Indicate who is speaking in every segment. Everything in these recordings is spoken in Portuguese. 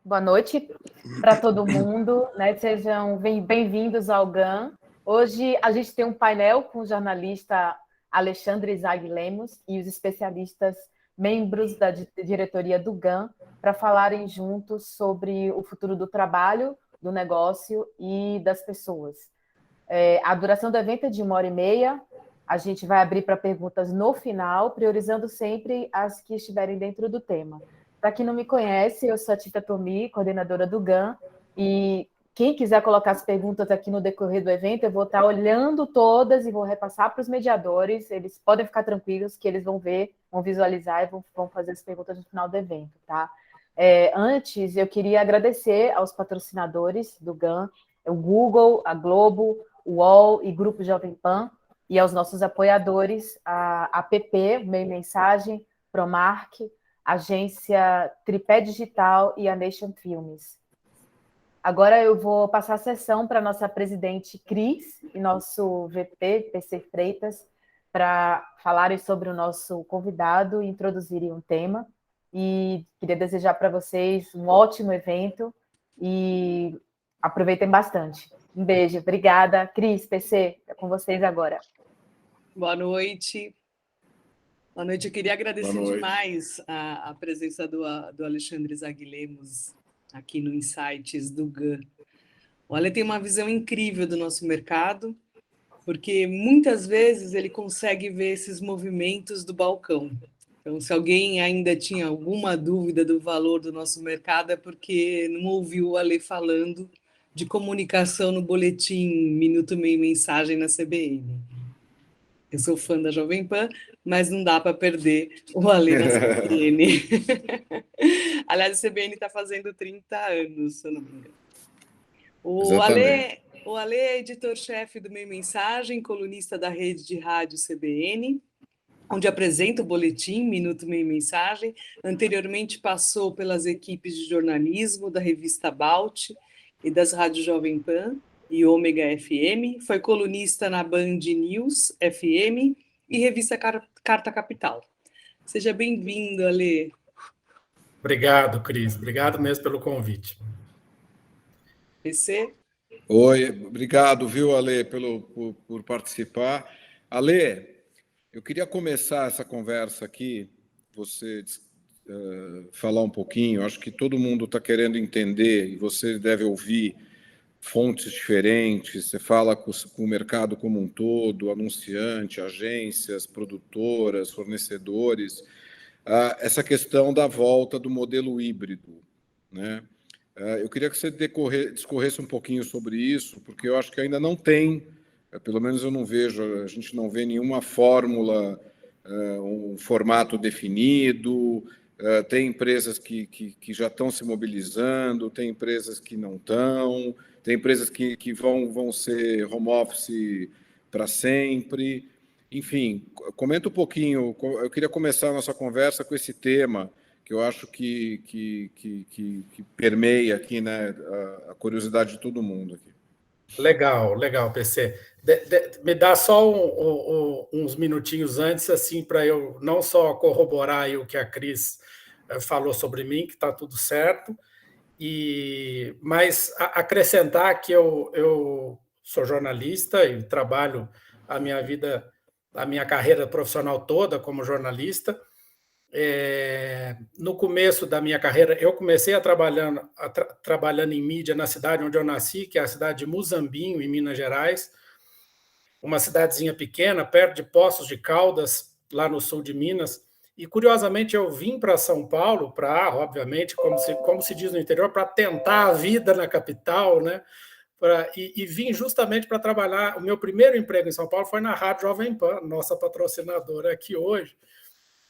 Speaker 1: Boa noite para todo mundo, né? Sejam bem-vindos ao GAN. Hoje a gente tem um painel com o jornalista Alexandre Zag Lemos e os especialistas membros da diretoria do GAN para falarem juntos sobre o futuro do trabalho, do negócio e das pessoas. A duração do evento é de 1h30. A gente vai abrir para perguntas no final, priorizando sempre as que estiverem dentro do tema. Para quem não me conhece, eu sou a Tita Tomi, coordenadora do GAN, e quem quiser colocar as perguntas aqui no decorrer do evento, eu vou estar olhando todas e vou repassar para os mediadores. Eles podem ficar tranquilos que eles vão ver, vão visualizar e vão fazer as perguntas no final do evento, tá? Antes, eu queria agradecer aos patrocinadores do GAN, o Google, a Globo, o UOL e Grupo Jovem Pan, e aos nossos apoiadores, a APP, Meio Mensagem, Promark, Agência Tripé Digital e a Nation Filmes. Agora eu vou passar a sessão para a nossa presidente Cris e nosso VP, PC Freitas, para falarem sobre o nosso convidado e introduzirem um tema. E queria desejar para vocês um ótimo evento e aproveitem bastante. Um beijo, obrigada. Cris, PC, é com vocês agora.
Speaker 2: Boa noite. Boa noite. Eu queria agradecer demais a presença do Alexandre Zag Lemos aqui no Insights do GAN. O Ale tem uma visão incrível do nosso mercado, porque muitas vezes ele consegue ver esses movimentos do balcão. Então, se alguém ainda tinha alguma dúvida do valor do nosso mercado, é porque não ouviu o Ale falando de comunicação no boletim Minuto Meio Mensagem na CBN. Eu sou fã da Jovem Pan, mas não dá para perder o Ale na CBN. Aliás, a CBN está fazendo 30 anos, se eu não me engano. O Ale é editor-chefe do Meio Mensagem, colunista da rede de rádio CBN, onde apresenta o boletim Minuto Meio Mensagem. Anteriormente passou pelas equipes de jornalismo da revista Balt e das rádios Jovem Pan e Ômega FM, foi colunista na Band News FM e revista Carta Capital. Seja bem-vindo, Ale.
Speaker 3: Obrigado, Cris. Obrigado mesmo pelo convite.
Speaker 2: PC?
Speaker 4: Oi, obrigado, viu, Ale, por participar. Ale, eu queria começar essa conversa aqui, você falar um pouquinho, acho que todo mundo está querendo entender, e você deve ouvir fontes diferentes, você fala com o mercado como um todo, anunciante, agências, produtoras, fornecedores, essa questão da volta do modelo híbrido, né? Eu queria que você discorresse um pouquinho sobre isso, porque eu acho que ainda não tem, pelo menos eu não vejo, a gente não vê nenhuma fórmula, um formato definido. Tem empresas que já estão se mobilizando, tem empresas que não estão, tem empresas que vão ser home office para sempre. Enfim, comenta um pouquinho. Eu queria começar a nossa conversa com esse tema, que eu acho que permeia aqui, né, a curiosidade de todo mundo aqui.
Speaker 3: Legal, PC. Me dá só uns minutinhos antes, assim, para eu não só corroborar aí o que a Cris falou sobre mim, que está tudo certo, mas acrescentar que eu sou jornalista e trabalho a minha carreira profissional toda como jornalista. No começo da minha carreira, eu comecei trabalhando em mídia na cidade onde eu nasci, que é a cidade de Muzambinho, em Minas Gerais, uma cidadezinha pequena, perto de Poços de Caldas, lá no sul de Minas. E, curiosamente, eu vim para São Paulo, obviamente, como se diz no interior, para tentar a vida na capital, né? E vim justamente para trabalhar. O meu primeiro emprego em São Paulo foi na Rádio Jovem Pan, nossa patrocinadora aqui hoje.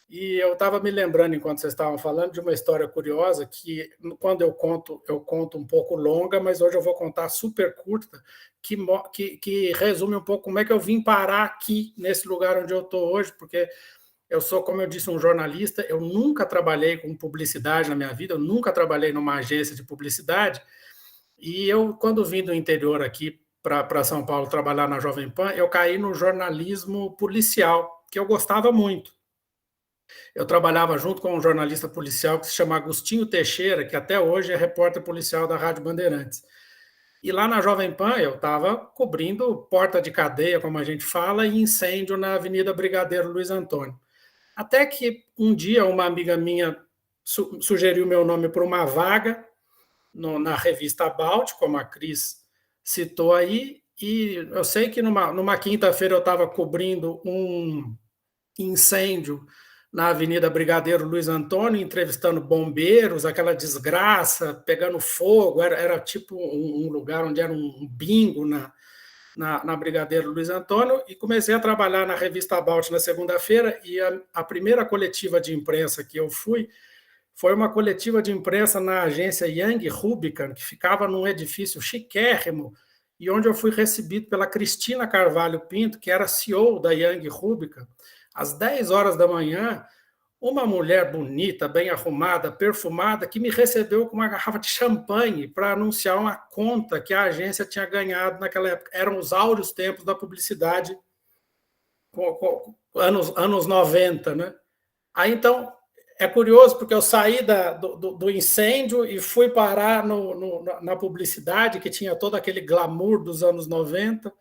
Speaker 3: E eu estava me lembrando, enquanto vocês estavam falando, de uma história curiosa que, quando eu conto um pouco longa, mas hoje eu vou contar super curta, que resume um pouco como é que eu vim parar aqui, nesse lugar onde eu estou hoje, porque eu sou, como eu disse, um jornalista, eu nunca trabalhei com publicidade na minha vida, eu nunca trabalhei numa agência de publicidade, e eu, quando vim do interior aqui para São Paulo trabalhar na Jovem Pan, eu caí no jornalismo policial, que eu gostava muito. Eu trabalhava junto com um jornalista policial que se chama Agostinho Teixeira, que até hoje é repórter policial da Rádio Bandeirantes. E lá na Jovem Pan eu estava cobrindo porta de cadeia, como a gente fala, e incêndio na Avenida Brigadeiro Luiz Antônio. Até que um dia uma amiga minha sugeriu meu nome para uma vaga na revista About, como a Cris citou aí, e eu sei que numa quinta-feira eu estava cobrindo um incêndio na Avenida Brigadeiro Luiz Antônio, entrevistando bombeiros, aquela desgraça, pegando fogo, era tipo um lugar onde era um bingo na Brigadeiro Luiz Antônio, e comecei a trabalhar na revista About na segunda-feira, e a primeira coletiva de imprensa que eu fui foi uma coletiva de imprensa na agência Young Rubicon, que ficava num edifício chiquérrimo, e onde eu fui recebido pela Cristina Carvalho Pinto, que era CEO da Young Rubicon. Às 10 horas da manhã, uma mulher bonita, bem arrumada, perfumada, que me recebeu com uma garrafa de champanhe para anunciar uma conta que a agência tinha ganhado naquela época. Eram os áureos tempos da publicidade, anos 90, né? Aí, então, é curioso, porque eu saí do incêndio e fui parar na publicidade, que tinha todo aquele glamour dos anos 90,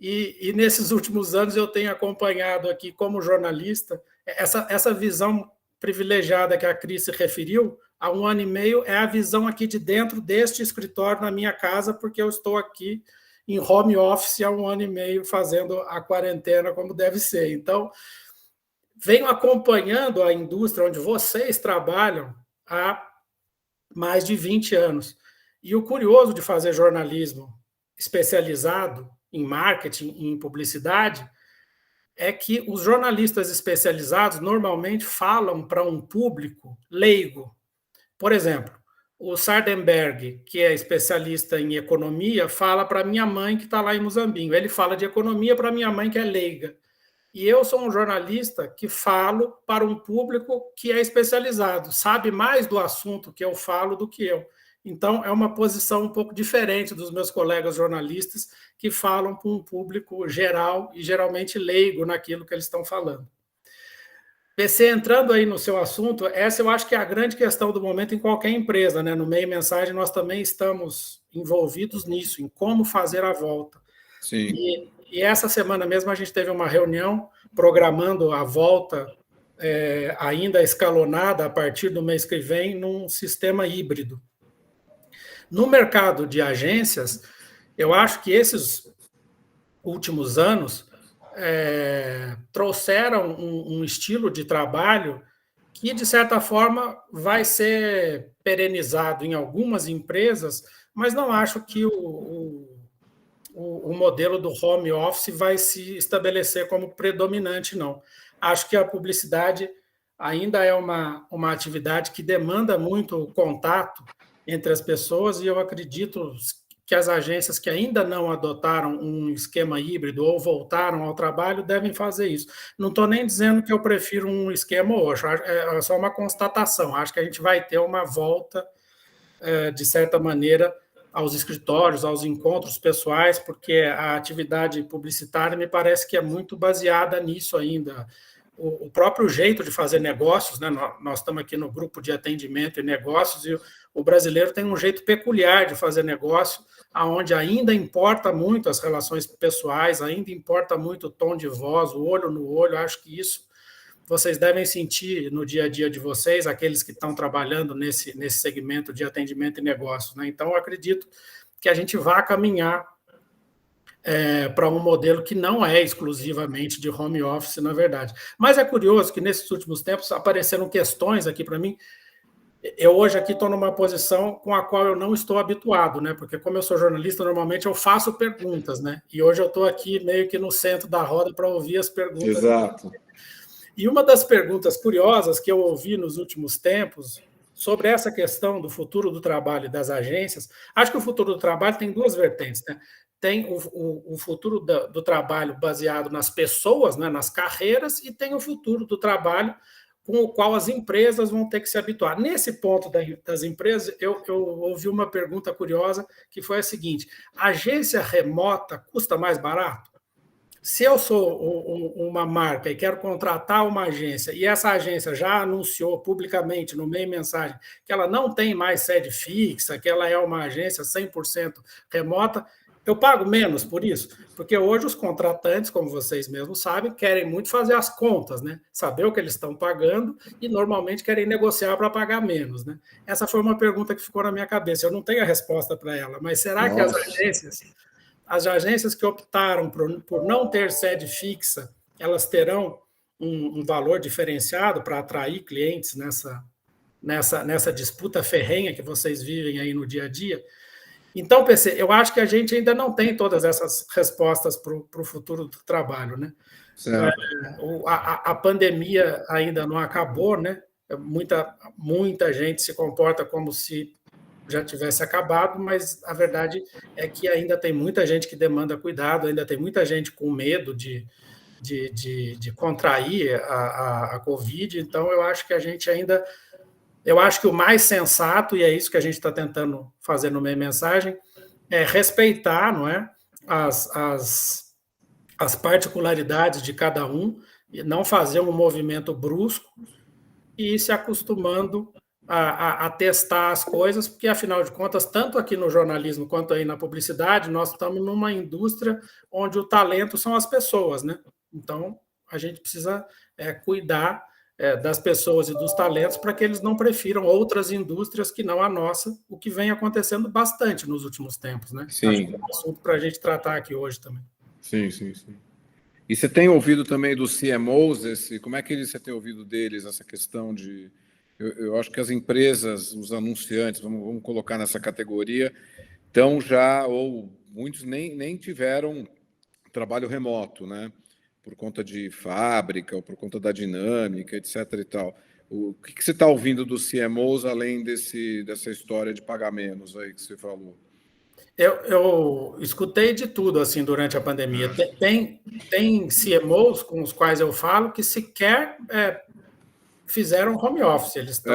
Speaker 3: e nesses últimos anos eu tenho acompanhado aqui, como jornalista, essa visão privilegiada que a Cris se referiu, há 1 ano e meio, é a visão aqui de dentro deste escritório na minha casa, porque eu estou aqui em home office há 1 ano e meio, fazendo a quarentena como deve ser. Então, venho acompanhando a indústria onde vocês trabalham há mais de 20 anos. E o curioso de fazer jornalismo especializado em marketing e em publicidade é que os jornalistas especializados normalmente falam para um público leigo. Por exemplo, o Sardenberg, que é especialista em economia, fala para minha mãe que está lá em Muzambinho. Ele fala de economia para minha mãe, que é leiga. E eu sou um jornalista que falo para um público que é especializado, sabe mais do assunto que eu falo do que eu. Então, é uma posição um pouco diferente dos meus colegas jornalistas que falam para um público geral e geralmente leigo naquilo que eles estão falando. PC, entrando aí no seu assunto, essa eu acho que é a grande questão do momento em qualquer empresa, né? No Meio Mensagem, nós também estamos envolvidos nisso, em como fazer a volta.
Speaker 4: Sim.
Speaker 3: E essa semana mesmo a gente teve uma reunião programando a volta ainda escalonada a partir do mês que vem num sistema híbrido. No mercado de agências, eu acho que esses últimos anos trouxeram um estilo de trabalho que, de certa forma, vai ser perenizado em algumas empresas, mas não acho que o modelo do home office vai se estabelecer como predominante, não. Acho que a publicidade ainda é uma atividade que demanda muito contato entre as pessoas, e eu acredito que as agências que ainda não adotaram um esquema híbrido ou voltaram ao trabalho devem fazer isso. Não estou nem dizendo que eu prefiro um esquema ou outro, é só uma constatação. Acho que a gente vai ter uma volta, de certa maneira, aos escritórios, aos encontros pessoais, porque a atividade publicitária me parece que é muito baseada nisso ainda. O próprio jeito de fazer negócios, né? Nós estamos aqui no grupo de atendimento e negócios, e o brasileiro tem um jeito peculiar de fazer negócio, onde ainda importa muito as relações pessoais, ainda importa muito o tom de voz, o olho no olho. Acho que isso vocês devem sentir no dia a dia de vocês, aqueles que estão trabalhando nesse segmento de atendimento e negócios, né? Então, eu acredito que a gente vai caminhar para um modelo que não é exclusivamente de home office, na verdade. Mas é curioso que, nesses últimos tempos, apareceram questões aqui para mim. Eu hoje aqui estou numa posição com a qual eu não estou habituado, né? Porque, como eu sou jornalista, normalmente eu faço perguntas, né? E hoje eu estou aqui meio que no centro da roda para ouvir as perguntas.
Speaker 4: Exato.
Speaker 3: E uma das perguntas curiosas que eu ouvi nos últimos tempos sobre essa questão do futuro do trabalho e das agências, acho que o futuro do trabalho tem duas vertentes, né? Tem o futuro do trabalho baseado nas pessoas, né, nas carreiras, e tem o futuro do trabalho com o qual as empresas vão ter que se habituar. Nesse ponto das empresas, eu ouvi uma pergunta curiosa, que foi a seguinte: agência remota custa mais barato? Se eu sou uma marca e quero contratar uma agência, e essa agência já anunciou publicamente no meio mensagem que ela não tem mais sede fixa, que ela é uma agência 100% remota, eu pago menos por isso, porque hoje os contratantes, como vocês mesmos sabem, querem muito fazer as contas, né? Saber o que eles estão pagando e normalmente querem negociar para pagar menos, né? Essa foi uma pergunta que ficou na minha cabeça. Eu não tenho a resposta para ela, mas será que as agências que optaram por não ter sede fixa, elas terão um valor diferenciado para atrair clientes nessa disputa ferrenha que vocês vivem aí no dia a dia? Então, PC, eu acho que a gente ainda não tem todas essas respostas para o futuro do trabalho, né? A pandemia ainda não acabou, né? Muita gente se comporta como se já tivesse acabado, mas a verdade é que ainda tem muita gente que demanda cuidado, ainda tem muita gente com medo de contrair a Covid, então eu acho que a gente ainda... Eu acho que o mais sensato, e é isso que a gente está tentando fazer no meio mensagem, é respeitar, não é, as particularidades de cada um, e não fazer um movimento brusco e ir se acostumando a testar as coisas, porque, afinal de contas, tanto aqui no jornalismo quanto aí na publicidade, nós estamos numa indústria onde o talento são as pessoas, né? Então, a gente precisa cuidar das pessoas e dos talentos para que eles não prefiram outras indústrias que não a nossa, o que vem acontecendo bastante nos últimos tempos, né?
Speaker 4: Sim.
Speaker 3: Acho que é um assunto para a gente tratar aqui hoje também.
Speaker 4: Sim. E você tem ouvido também dos CMOs, como é que você tem ouvido deles, essa questão de... Eu acho que as empresas, os anunciantes, vamos colocar nessa categoria, então já, ou muitos nem tiveram trabalho remoto, né? Por conta de fábrica, ou por conta da dinâmica, etc. e tal. O que você está ouvindo dos CMOs, além dessa história de pagar menos aí que você falou?
Speaker 3: Eu escutei de tudo assim durante a pandemia. Tem CMOs com os quais eu falo que sequer fizeram home office. Eles estão.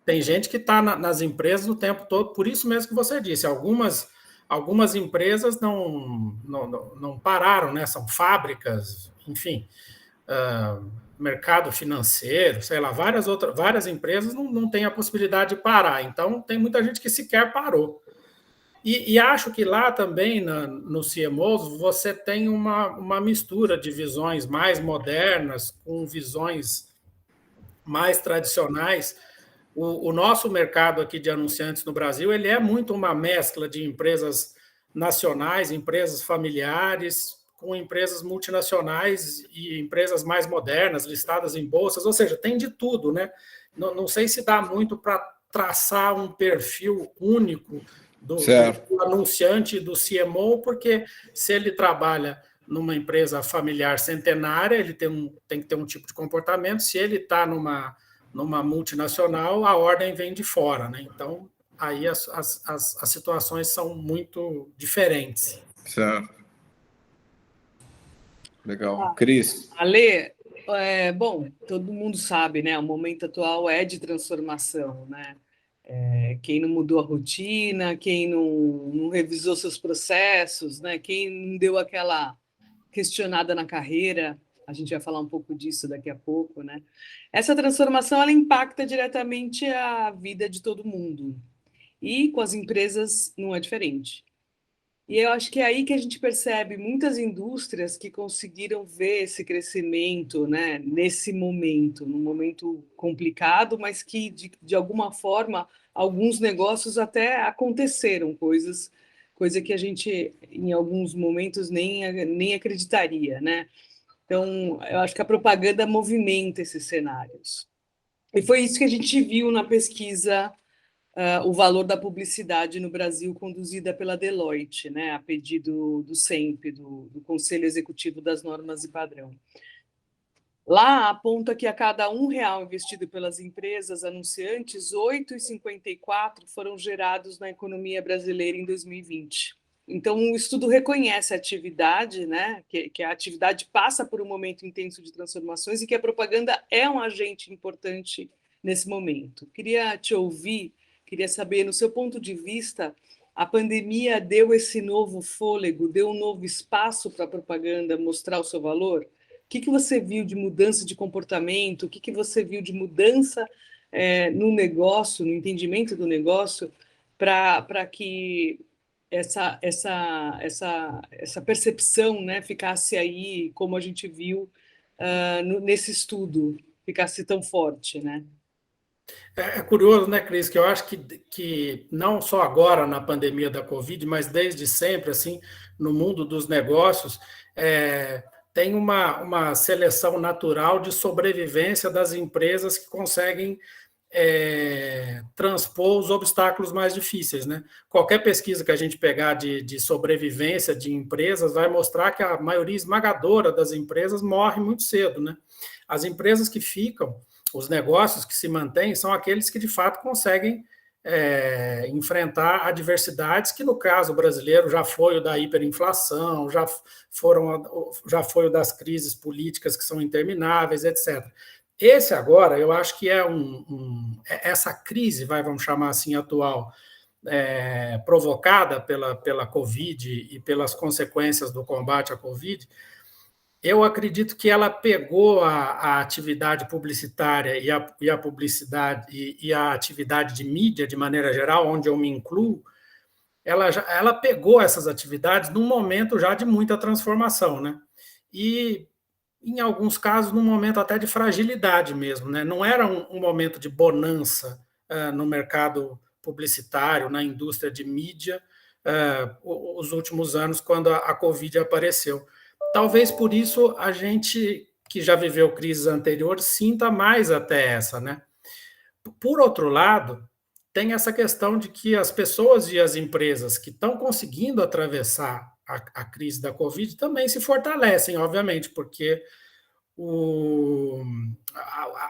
Speaker 3: Tem gente que está nas empresas o tempo todo, por isso mesmo que você disse. Algumas empresas não pararam, né? São fábricas, enfim, mercado financeiro, sei lá, várias empresas não têm a possibilidade de parar. Então, tem muita gente que sequer parou. E acho que lá também, no CMOs, você tem uma mistura de visões mais modernas com visões mais tradicionais. O nosso mercado aqui de anunciantes no Brasil, ele é muito uma mescla de empresas nacionais, empresas familiares, com empresas multinacionais e empresas mais modernas, listadas em bolsas, ou seja, tem de tudo, né? Não sei se dá muito para traçar um perfil único do anunciante, do CMO, porque se ele trabalha numa empresa familiar centenária, ele tem que ter um tipo de comportamento. Se ele está numa multinacional, a ordem vem de fora, né? Então, aí as situações são muito diferentes.
Speaker 4: Certo. Legal. Cris?
Speaker 2: Ale, bom, todo mundo sabe, né? O momento atual é de transformação, né? Quem não mudou a rotina, quem não revisou seus processos, né? Quem não deu aquela questionada na carreira, a gente vai falar um pouco disso daqui a pouco, né? Essa transformação, ela impacta diretamente a vida de todo mundo. E com as empresas não é diferente. E eu acho que é aí que a gente percebe muitas indústrias que conseguiram ver esse crescimento, né, nesse momento, num momento complicado, mas que, de alguma forma, alguns negócios até aconteceram, coisa que a gente, em alguns momentos, nem acreditaria, né? Então, eu acho que a propaganda movimenta esses cenários. E foi isso que a gente viu na pesquisa o valor da publicidade no Brasil, conduzida pela Deloitte, né, a pedido do SEMP, do Conselho Executivo das Normas e Padrão. Lá aponta que a cada R$1 investido pelas empresas anunciantes, 8,54 foram gerados na economia brasileira em 2020. Então, o estudo reconhece a atividade, né, que a atividade passa por um momento intenso de transformações e que a propaganda é um agente importante nesse momento. Queria te ouvir, queria saber, no seu ponto de vista, a pandemia deu esse novo fôlego, deu um novo espaço para a propaganda mostrar o seu valor? O que você viu de mudança de comportamento? O que você viu de mudança no negócio, no entendimento do negócio, para que essa percepção, né, ficasse aí, como a gente viu nesse estudo, ficasse tão forte, né?
Speaker 3: É curioso, né, Cris, que eu acho que não só agora na pandemia da Covid, mas desde sempre, assim, no mundo dos negócios, tem uma seleção natural de sobrevivência das empresas que conseguem transpor os obstáculos mais difíceis, né? Qualquer pesquisa que a gente pegar de sobrevivência de empresas vai mostrar que a maioria esmagadora das empresas morre muito cedo, né? As empresas que ficam, os negócios que se mantêm, são aqueles que de fato conseguem enfrentar adversidades que, no caso brasileiro, já foi o da hiperinflação, já foi o das crises políticas que são intermináveis, etc. Esse agora, eu acho que essa crise, vamos chamar assim, atual, provocada pela Covid e pelas consequências do combate à Covid, eu acredito que ela pegou a atividade publicitária e a publicidade e a atividade de mídia, de maneira geral, onde eu me incluo, ela pegou essas atividades num momento já de muita transformação, né? E em alguns casos, num momento até de fragilidade mesmo, né? Não era um momento de bonança no mercado publicitário, na indústria de mídia, os últimos anos, quando a Covid apareceu. Talvez por isso a gente, que já viveu crises anteriores, sinta mais até essa, né? Por outro lado, tem essa questão de que as pessoas e as empresas que estão conseguindo atravessar a crise da Covid também se fortalecem, obviamente, porque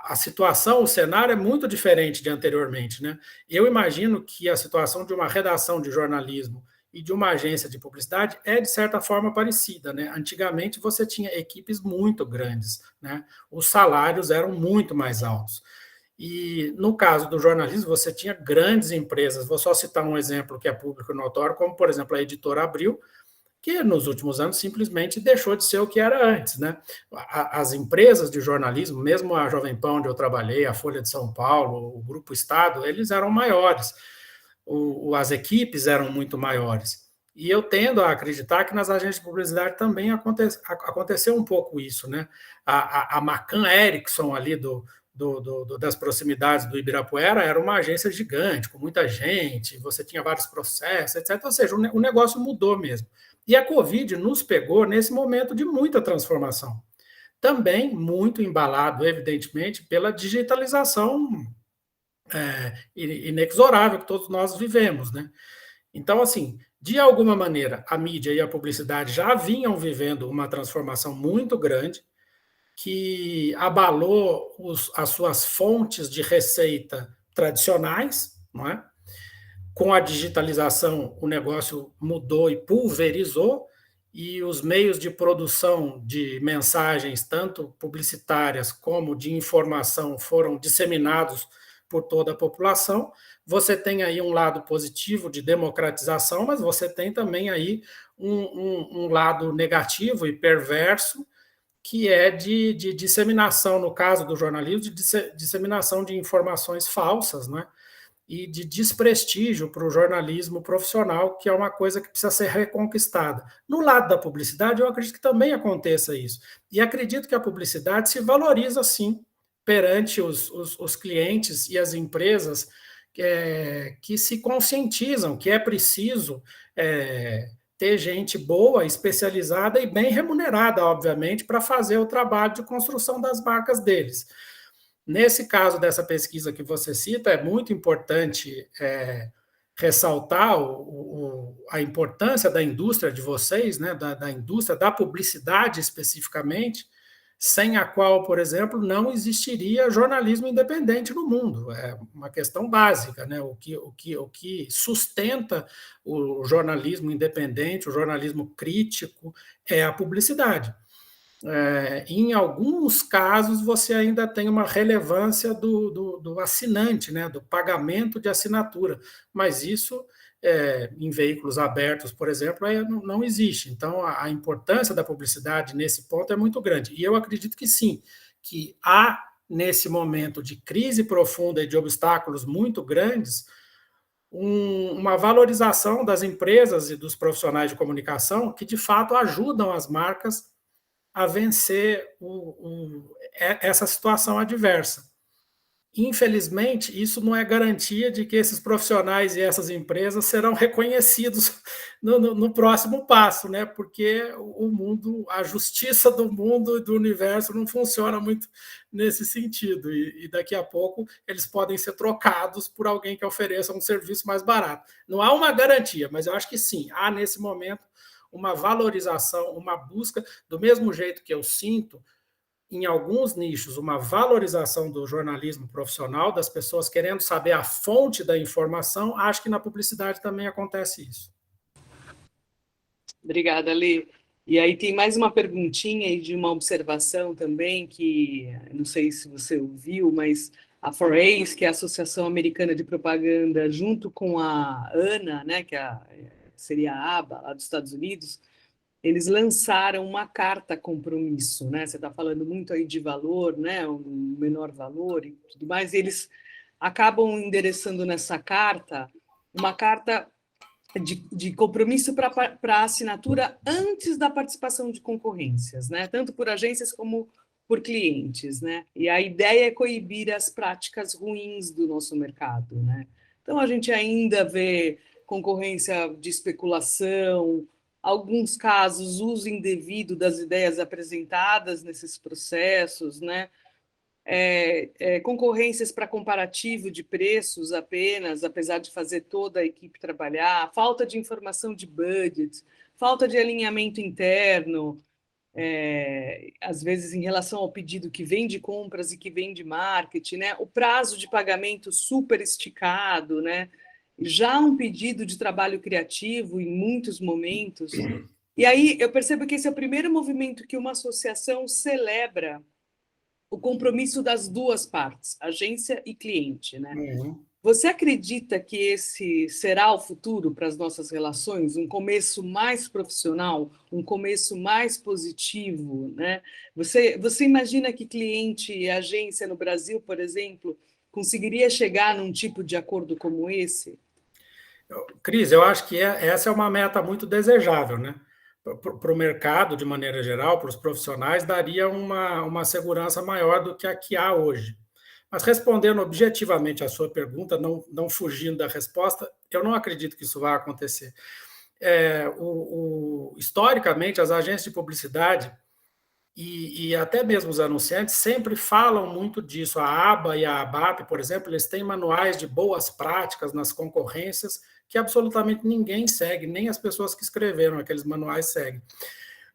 Speaker 3: a situação, o cenário é muito diferente de anteriormente, né? Eu imagino que a situação de uma redação de jornalismo e de uma agência de publicidade é, de certa forma, parecida, né? Antigamente, você tinha equipes muito grandes, né? Os salários eram muito mais altos. E, no caso do jornalismo, você tinha grandes empresas, vou só citar um exemplo que é público e notório, como, por exemplo, a Editora Abril, que nos últimos anos simplesmente deixou de ser o que era antes, né? As empresas de jornalismo, mesmo a Jovem Pan, onde eu trabalhei, a Folha de São Paulo, o Grupo Estado, eles eram maiores, as equipes eram muito maiores. E eu tendo a acreditar que nas agências de publicidade também aconteceu um pouco isso, né? A McCann Erickson ali das proximidades do Ibirapuera era uma agência gigante, com muita gente, você tinha vários processos, etc. Ou seja, o negócio mudou mesmo. E a Covid nos pegou nesse momento de muita transformação. Também muito embalado, evidentemente, pela digitalização inexorável que todos nós vivemos, né? Então, assim, de alguma maneira, a mídia e a publicidade já vinham vivendo uma transformação muito grande, que abalou as suas fontes de receita tradicionais, não é? Com a digitalização, o negócio mudou e pulverizou, e os meios de produção de mensagens, tanto publicitárias como de informação, foram disseminados por toda a população. Você tem aí um lado positivo de democratização, mas você tem também aí um lado negativo e perverso, que é de disseminação, no caso do jornalismo, de disseminação de informações falsas, né? E de desprestígio para o jornalismo profissional, que é uma coisa que precisa ser reconquistada. No lado da publicidade, eu acredito que também aconteça isso. E acredito que a publicidade se valoriza, sim, perante os clientes e as empresas que se conscientizam que é preciso ter gente boa, especializada e bem remunerada, obviamente, para fazer o trabalho de construção das marcas deles. Nesse caso dessa pesquisa que você cita, é muito importante ressaltar a importância da indústria de vocês, né, da indústria da publicidade especificamente, sem a qual, por exemplo, não existiria jornalismo independente no mundo. É uma questão básica, né? O que sustenta o jornalismo independente, o jornalismo crítico, é a publicidade. em alguns casos, você ainda tem uma relevância do assinante, né, do pagamento de assinatura, mas isso, em veículos abertos, por exemplo, não existe. Então, a importância da publicidade nesse ponto é muito grande. E eu acredito que sim, que há, nesse momento de crise profunda e de obstáculos muito grandes, uma valorização das empresas e dos profissionais de comunicação que, de fato, ajudam as marcas a vencer essa situação adversa. Infelizmente, isso não é garantia de que esses profissionais e essas empresas serão reconhecidos no próximo passo, né? Porque o mundo, a justiça do mundo e do universo não funciona muito nesse sentido, e daqui a pouco eles podem ser trocados por alguém que ofereça um serviço mais barato. Não há uma garantia, mas eu acho que sim, há nesse momento uma valorização, uma busca, do mesmo jeito que eu sinto em alguns nichos, uma valorização do jornalismo profissional, das pessoas querendo saber a fonte da informação, acho que na publicidade também acontece isso.
Speaker 2: Obrigada, Lê. E aí tem mais uma perguntinha e de uma observação também, que não sei se você ouviu, mas a 4A's, que é a Associação Americana de Propaganda, junto com a ANA, né, que seria a ABA, lá dos Estados Unidos, eles lançaram uma carta compromisso, né? Você está falando muito aí de valor, né? Um menor valor e tudo mais. E eles acabam endereçando nessa carta uma carta de compromisso para assinatura antes da participação de concorrências, né? Tanto por agências como por clientes, né? E a ideia é coibir as práticas ruins do nosso mercado, né? Então a gente ainda vê concorrência de especulação, alguns casos, uso indevido das ideias apresentadas nesses processos, né? Concorrências para comparativo de preços apenas, apesar de fazer toda a equipe trabalhar, falta de informação de budget, falta de alinhamento interno, às vezes em relação ao pedido que vem de compras e que vem de marketing, né? O prazo de pagamento super esticado, né? Já um pedido de trabalho criativo em muitos momentos. E aí eu percebo que esse é o primeiro movimento que uma associação celebra o compromisso das duas partes, agência e cliente, né?
Speaker 3: Uhum.
Speaker 2: Você acredita que esse será o futuro para as nossas relações? Um começo mais profissional, um começo mais positivo, né? Você imagina que cliente e agência no Brasil, por exemplo, conseguiria chegar num tipo de acordo como esse?
Speaker 3: Cris, eu acho que essa é uma meta muito desejável, né? Para o mercado, de maneira geral, para os profissionais, daria uma segurança maior do que a que há hoje. Mas respondendo objetivamente à sua pergunta, não fugindo da resposta, eu não acredito que isso vá acontecer. Historicamente, as agências de publicidade e até mesmo os anunciantes sempre falam muito disso. A ABA e a ABAP, por exemplo, eles têm manuais de boas práticas nas concorrências que absolutamente ninguém segue, nem as pessoas que escreveram aqueles manuais seguem.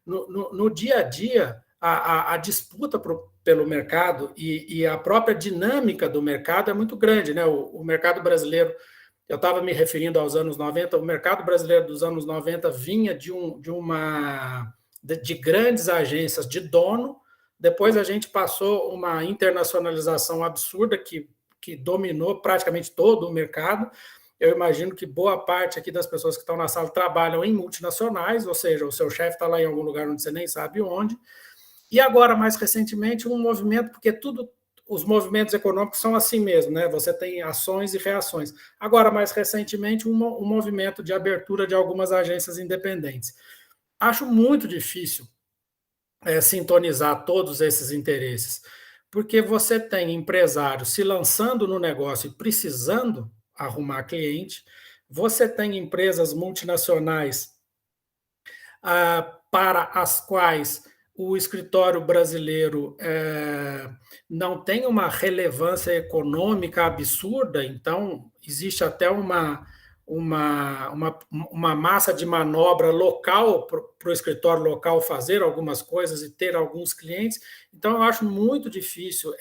Speaker 3: No dia a dia, a disputa pelo mercado e a própria dinâmica do mercado é muito grande, né? O mercado brasileiro, eu estava me referindo aos anos 90, o mercado brasileiro dos anos 90 vinha de grandes agências de dono, depois a gente passou uma internacionalização absurda que dominou praticamente todo o mercado. Eu imagino que boa parte aqui das pessoas que estão na sala trabalham em multinacionais, ou seja, o seu chefe está lá em algum lugar onde você nem sabe onde. E agora, mais recentemente, um movimento, porque os movimentos econômicos são assim mesmo, né? Você tem ações e reações. Agora, mais recentemente, um movimento de abertura de algumas agências independentes. Acho muito difícil sintonizar todos esses interesses, porque você tem empresários se lançando no negócio e precisando arrumar cliente, você tem empresas multinacionais para as quais o escritório brasileiro não tem uma relevância econômica absurda, então existe até uma massa de manobra local para o escritório local fazer algumas coisas e ter alguns clientes. Então, eu acho muito difícil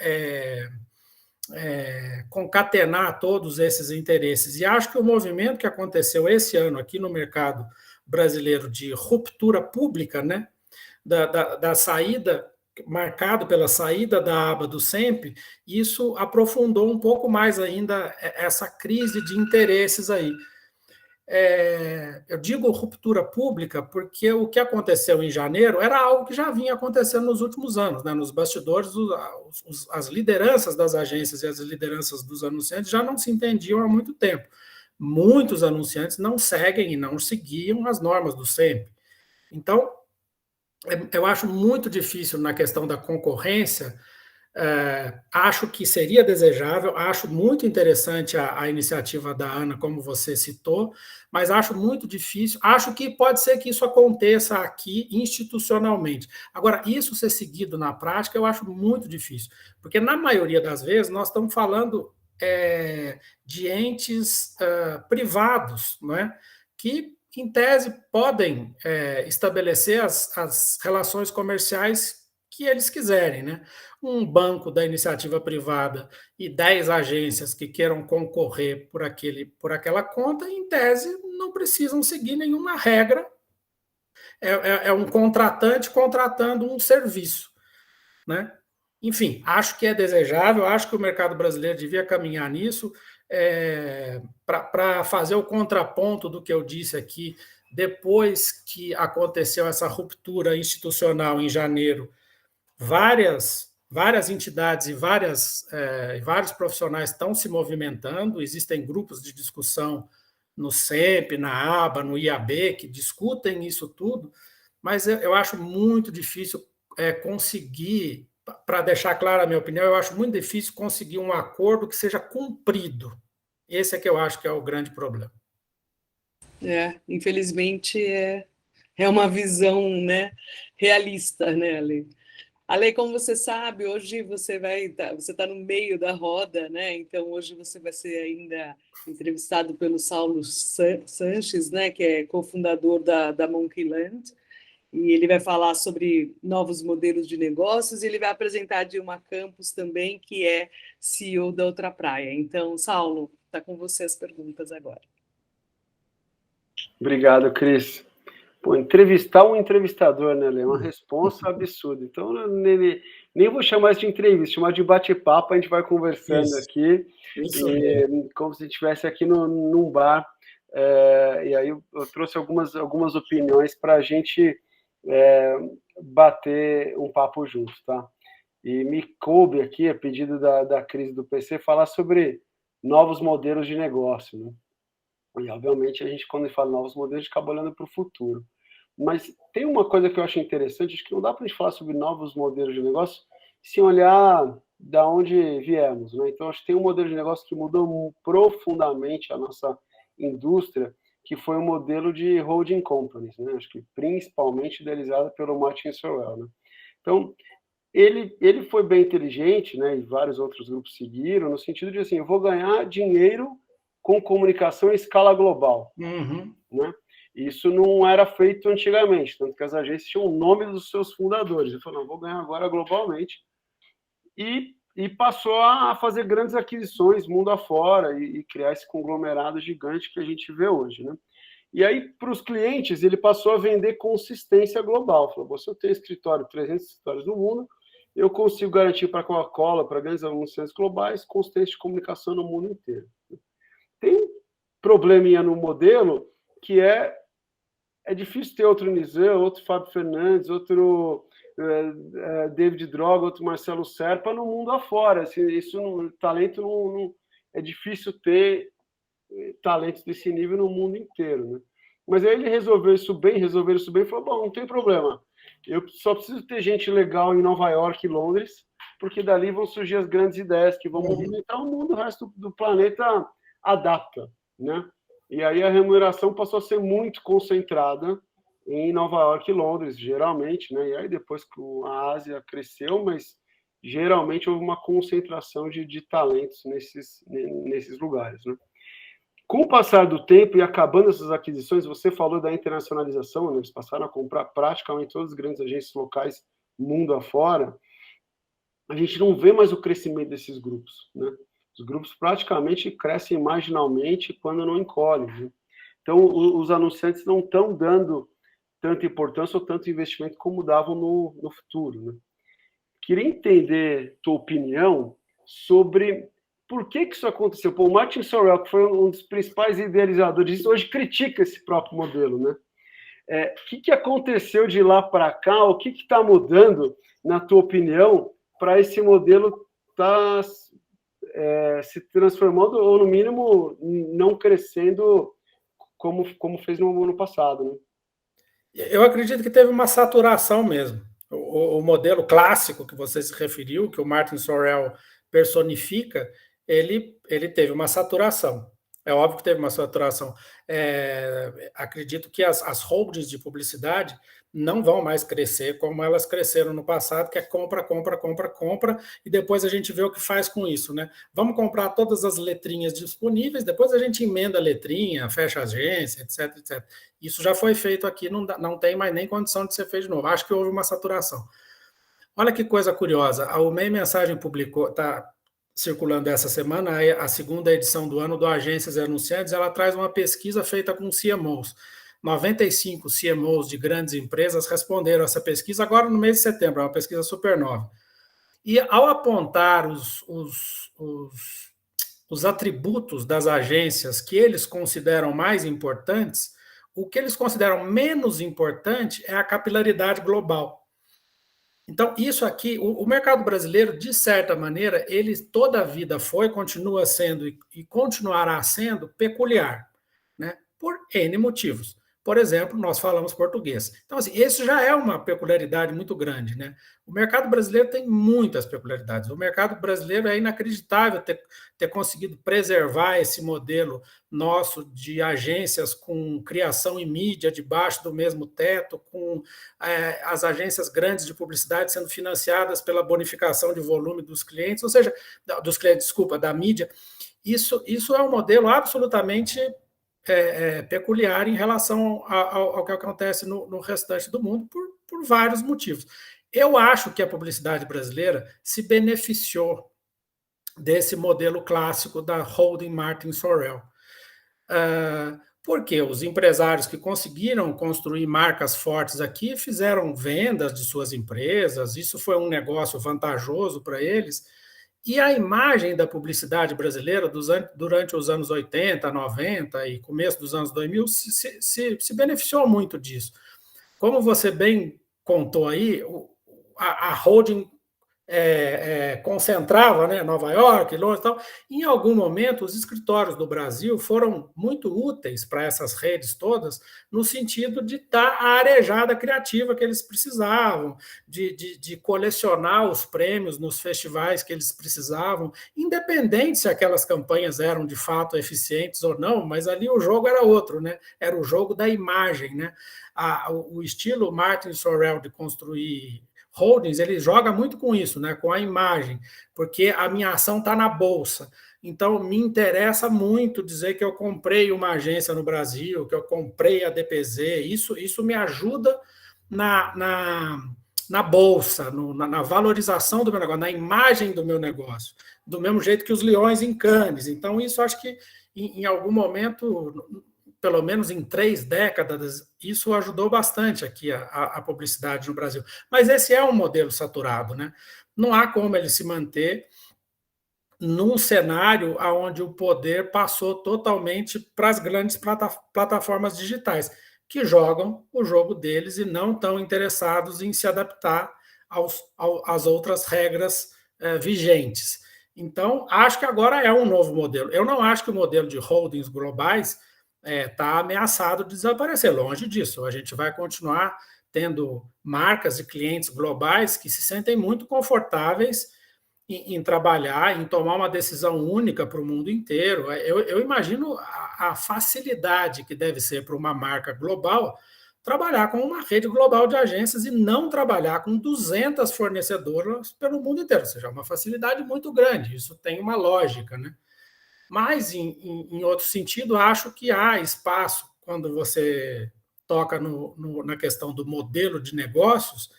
Speaker 3: concatenar todos esses interesses. E acho que o movimento que aconteceu esse ano aqui no mercado brasileiro de ruptura pública, né, da saída, marcado pela saída da aba do SEMP, isso aprofundou um pouco mais ainda essa crise de interesses aí. Eu digo ruptura pública porque o que aconteceu em janeiro era algo que já vinha acontecendo nos últimos anos, né? Nos bastidores, as lideranças das agências e as lideranças dos anunciantes já não se entendiam há muito tempo. Muitos anunciantes não seguem e não seguiam as normas do SEMP. Então, eu acho muito difícil na questão da concorrência. Acho que seria desejável, acho muito interessante a iniciativa da Ana, como você citou, mas acho muito difícil, acho que pode ser que isso aconteça aqui institucionalmente. Agora, isso ser seguido na prática, eu acho muito difícil, porque na maioria das vezes nós estamos falando de entes privados, não é? Que, em tese, podem estabelecer as relações comerciais que eles quiserem, né? Um banco da iniciativa privada e 10 agências que queiram concorrer por aquela conta, em tese, não precisam seguir nenhuma regra. É um contratante contratando um serviço, né? Enfim, acho que é desejável, acho que o mercado brasileiro devia caminhar nisso, para fazer o contraponto do que eu disse aqui, depois que aconteceu essa ruptura institucional em janeiro. Várias entidades e vários profissionais estão se movimentando, existem grupos de discussão no SEMP, na ABA, no IAB, que discutem isso tudo, mas eu acho muito difícil conseguir, para deixar clara a minha opinião, eu acho muito difícil conseguir um acordo que seja cumprido. Esse é que eu acho que é o grande problema.
Speaker 2: Infelizmente, é uma visão, né, realista, né, Ale? Ale, como você sabe, hoje você está no meio da roda, né? Então hoje você vai ser ainda entrevistado pelo Saulo Sanches, né? Que é cofundador da Monkeyland, e ele vai falar sobre novos modelos de negócios, e ele vai apresentar a Dilma Campos também, que é CEO da Outra Praia. Então, Saulo, está com você as perguntas agora.
Speaker 5: Obrigado, Cris. Pô, entrevistar um entrevistador, né, Lê? É uma responsa absurda. Então, nem vou chamar isso de entrevista, chamar de bate-papo, a gente vai conversando aqui, como se estivesse aqui num bar. E aí eu trouxe algumas opiniões para a gente bater um papo junto, tá? E me coube aqui, a pedido da Cris do PC, falar sobre novos modelos de negócio, né? E, obviamente, a gente, quando fala novos modelos, a gente acaba olhando para o futuro. Mas tem uma coisa que eu acho interessante, acho que não dá para a gente falar sobre novos modelos de negócio sem olhar da onde viemos, né? Então, acho que tem um modelo de negócio que mudou profundamente a nossa indústria, que foi o modelo de holding companies, né? Acho que principalmente idealizado pelo Martin Sorrell, né? Então, ele foi bem inteligente, né? E vários outros grupos seguiram, no sentido de, assim, eu vou ganhar dinheiro com comunicação em escala global, né? Isso não era feito antigamente, tanto que as agências tinham o nome dos seus fundadores. Ele falou, não, vou ganhar agora globalmente. E passou a fazer grandes aquisições mundo afora e criar esse conglomerado gigante que a gente vê hoje, né? E aí, para os clientes, ele passou a vender consistência global. Falou, se eu tenho escritório, 300 escritórios no mundo, eu consigo garantir para a Coca-Cola, para grandes anunciantes globais, consistência de comunicação no mundo inteiro. Tem um probleminha no modelo que é difícil ter outro Nizam, outro Fábio Fernandes, outro David Droga, outro Marcelo Serpa no mundo afora. Assim, talento não é difícil ter talentos desse nível no mundo inteiro, né? Mas aí ele resolveu isso bem e falou, bom, não tem problema. Eu só preciso ter gente legal em Nova York e Londres, porque dali vão surgir as grandes ideias que vão movimentar o mundo, o resto do planeta adapta, né? E aí a remuneração passou a ser muito concentrada em Nova York e Londres, geralmente, né? E aí depois que a Ásia cresceu, mas geralmente houve uma concentração de talentos nesses lugares, né? Com o passar do tempo e acabando essas aquisições, você falou da internacionalização, né? Eles passaram a comprar praticamente todas as grandes agências locais mundo afora. A gente não vê mais o crescimento desses grupos, né? Os grupos praticamente crescem marginalmente quando não encolhem, né? Então, os anunciantes não estão dando tanta importância ou tanto investimento como davam no futuro, né? Queria entender tua opinião sobre por que isso aconteceu. Pô, o Martin Sorrell, que foi um dos principais idealizadores, hoje critica esse próprio modelo, né? O que aconteceu de lá para cá? O que está mudando, na tua opinião, para esse modelo estar se transformando ou, no mínimo, não crescendo como fez no ano passado, né?
Speaker 3: Eu acredito que teve uma saturação mesmo. O modelo clássico que você se referiu, que o Martin Sorrell personifica, ele teve uma saturação. É óbvio que teve uma saturação. Acredito que as holdings de publicidade não vão mais crescer como elas cresceram no passado, que é compra, compra, compra, compra, e depois a gente vê o que faz com isso, né? Vamos comprar todas as letrinhas disponíveis, depois a gente emenda a letrinha, fecha a agência, etc, etc. Isso já foi feito aqui, não tem mais nem condição de ser feito de novo. Acho que houve uma saturação. Olha que coisa curiosa, a MEI Mensagem publicou, está circulando essa semana, a segunda edição do ano do Agências e Anunciantes, ela traz uma pesquisa feita com CMOs. 95 CMOs de grandes empresas responderam a essa pesquisa agora no mês de setembro, é uma pesquisa super nova. E ao apontar os atributos das agências que eles consideram mais importantes, o que eles consideram menos importante é a capilaridade global. Então, isso aqui, o mercado brasileiro, de certa maneira, ele toda a vida foi, continua sendo e continuará sendo peculiar, né? Por N motivos. Por exemplo, nós falamos português. Então, assim, esse já é uma peculiaridade muito grande, né? O mercado brasileiro tem muitas peculiaridades. O mercado brasileiro é inacreditável ter conseguido preservar esse modelo nosso de agências com criação e mídia debaixo do mesmo teto, com as agências grandes de publicidade sendo financiadas pela bonificação de volume dos clientes, ou seja, dos clientes, desculpa, da mídia. Isso é um modelo absolutamente peculiar em relação ao que acontece no restante do mundo por vários motivos. Eu acho que a publicidade brasileira se beneficiou desse modelo clássico da holding Martin Sorrell. Porque os empresários que conseguiram construir marcas fortes aqui fizeram vendas de suas empresas, isso foi um negócio vantajoso para eles. E a imagem da publicidade brasileira durante os anos 80, 90 e começo dos anos 2000 se beneficiou muito disso. Como você bem contou aí, a holding concentrava, né, Nova York, Londres e tal. Em algum momento, os escritórios do Brasil foram muito úteis para essas redes todas, no sentido de dar a arejada criativa que eles precisavam, de colecionar os prêmios nos festivais que eles precisavam, independente se aquelas campanhas eram de fato eficientes ou não, mas ali o jogo era outro, né? Era o jogo da imagem, né? O estilo Martin Sorrell de construir holdings, ele joga muito com isso, né? Com a imagem, porque a minha ação está na bolsa. Então, me interessa muito dizer que eu comprei uma agência no Brasil, que eu comprei a DPZ, isso me ajuda na bolsa, na valorização do meu negócio, na imagem do meu negócio, do mesmo jeito que os leões em Cannes. Então, isso acho que em algum momento, pelo menos em 3 décadas, isso ajudou bastante aqui a publicidade no Brasil. Mas esse é um modelo saturado, né? Não há como ele se manter num cenário onde o poder passou totalmente para as grandes plataformas digitais, que jogam o jogo deles e não estão interessados em se adaptar às outras regras vigentes. Então, acho que agora é um novo modelo. Eu não acho que o modelo de holdings globais está ameaçado de desaparecer, longe disso. A gente vai continuar tendo marcas e clientes globais que se sentem muito confortáveis em trabalhar, em tomar uma decisão única para o mundo inteiro. Eu imagino a facilidade que deve ser para uma marca global trabalhar com uma rede global de agências e não trabalhar com 200 fornecedoras pelo mundo inteiro. Ou seja, é uma facilidade muito grande, isso tem uma lógica, né? Mas, em outro sentido, acho que há espaço, quando você toca na questão do modelo de negócios,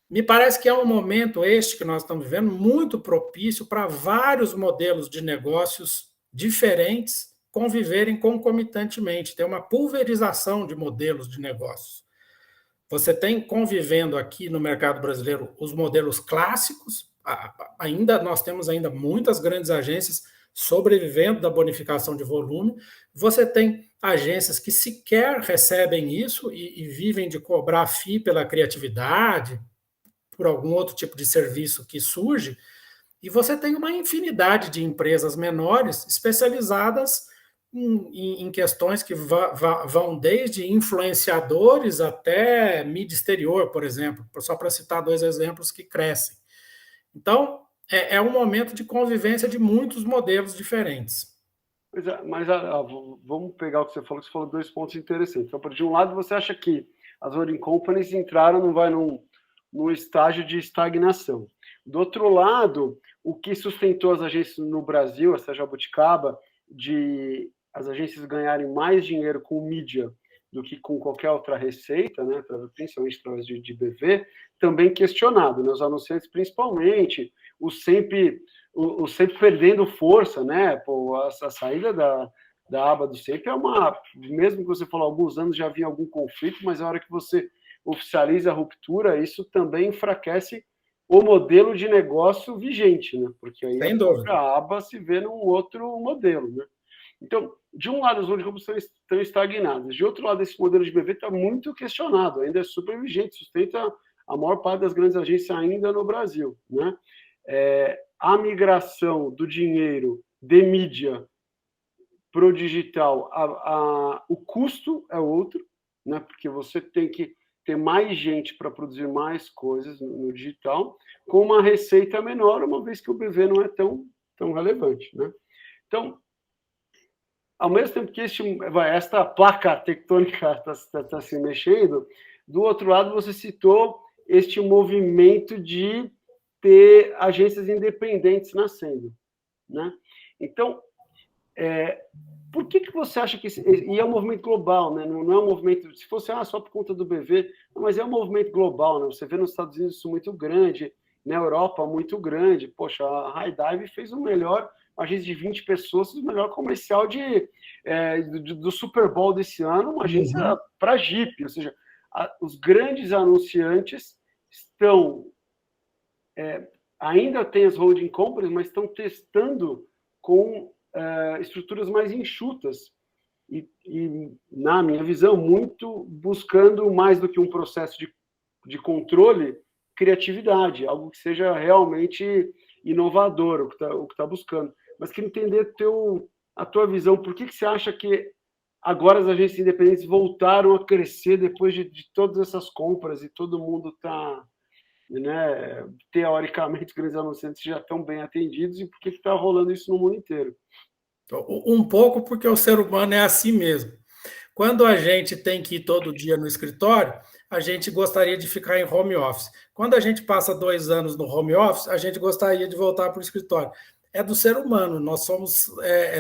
Speaker 3: me parece que é um momento este que nós estamos vivendo muito propício para vários modelos de negócios diferentes conviverem concomitantemente, ter uma pulverização de modelos de negócios. Você tem convivendo aqui no mercado brasileiro os modelos clássicos, nós temos ainda muitas grandes agências sobrevivendo da bonificação de volume, você tem agências que sequer recebem isso e vivem de cobrar FII pela criatividade, por algum outro tipo de serviço que surge, e você tem uma infinidade de empresas menores especializadas em questões que vão desde influenciadores até mídia exterior, por exemplo, só para citar 2 exemplos que crescem. Então, é um momento de convivência de muitos modelos diferentes.
Speaker 5: Mas vamos pegar o que você falou 2 pontos interessantes. Então, de um lado, você acha que as holding companies entraram num estágio de estagnação. Do outro lado, o que sustentou as agências no Brasil, essa jabuticaba, de as agências ganharem mais dinheiro com mídia do que com qualquer outra receita, né, principalmente através de BV, também questionado, né, os anunciantes principalmente, o sempre perdendo força, né, pô, a saída da aba do sempre é mesmo que você falou, há alguns anos já havia algum conflito, mas a hora que você oficializa a ruptura, isso também enfraquece o modelo de negócio vigente, né, porque aí a própria aba se vê num outro modelo, né. Então, de um lado, os holding companies estão estagnadas. De outro lado, esse modelo de BV está muito questionado, ainda é super vigente, sustenta a maior parte das grandes agências ainda no Brasil, né? A migração do dinheiro de mídia para o digital, o custo é outro, né? Porque você tem que ter mais gente para produzir mais coisas no digital, com uma receita menor, uma vez que o BV não é tão relevante, né? Então, ao mesmo tempo que esta placa tectônica está se mexendo, do outro lado você citou este movimento de ter agências independentes nascendo, né? Então, por que você acha que... E é um movimento global, né? Não é um movimento... Se fosse só por conta do BV, mas é um movimento global, né? Você vê nos Estados Unidos isso muito grande, na Europa muito grande. Poxa, a High Dive fez o melhor... uma agência de 20 pessoas, o melhor comercial do Super Bowl desse ano, uma agência para Jeep, ou seja, os grandes anunciantes ainda têm as holding companies, mas estão testando com estruturas mais enxutas e, na minha visão, muito buscando mais do que um processo de controle, criatividade, algo que seja realmente inovador, o que tá buscando. Mas queria entender a tua visão. Por que você acha que agora as agências independentes voltaram a crescer depois de todas essas compras e todo mundo está, né, teoricamente, os grandes anunciantes já estão bem atendidos, e por que está rolando isso no mundo inteiro?
Speaker 3: Um pouco porque o ser humano é assim mesmo. Quando a gente tem que ir todo dia no escritório, a gente gostaria de ficar em home office. Quando a gente passa 2 anos no home office, a gente gostaria de voltar para o escritório. É do ser humano, nós somos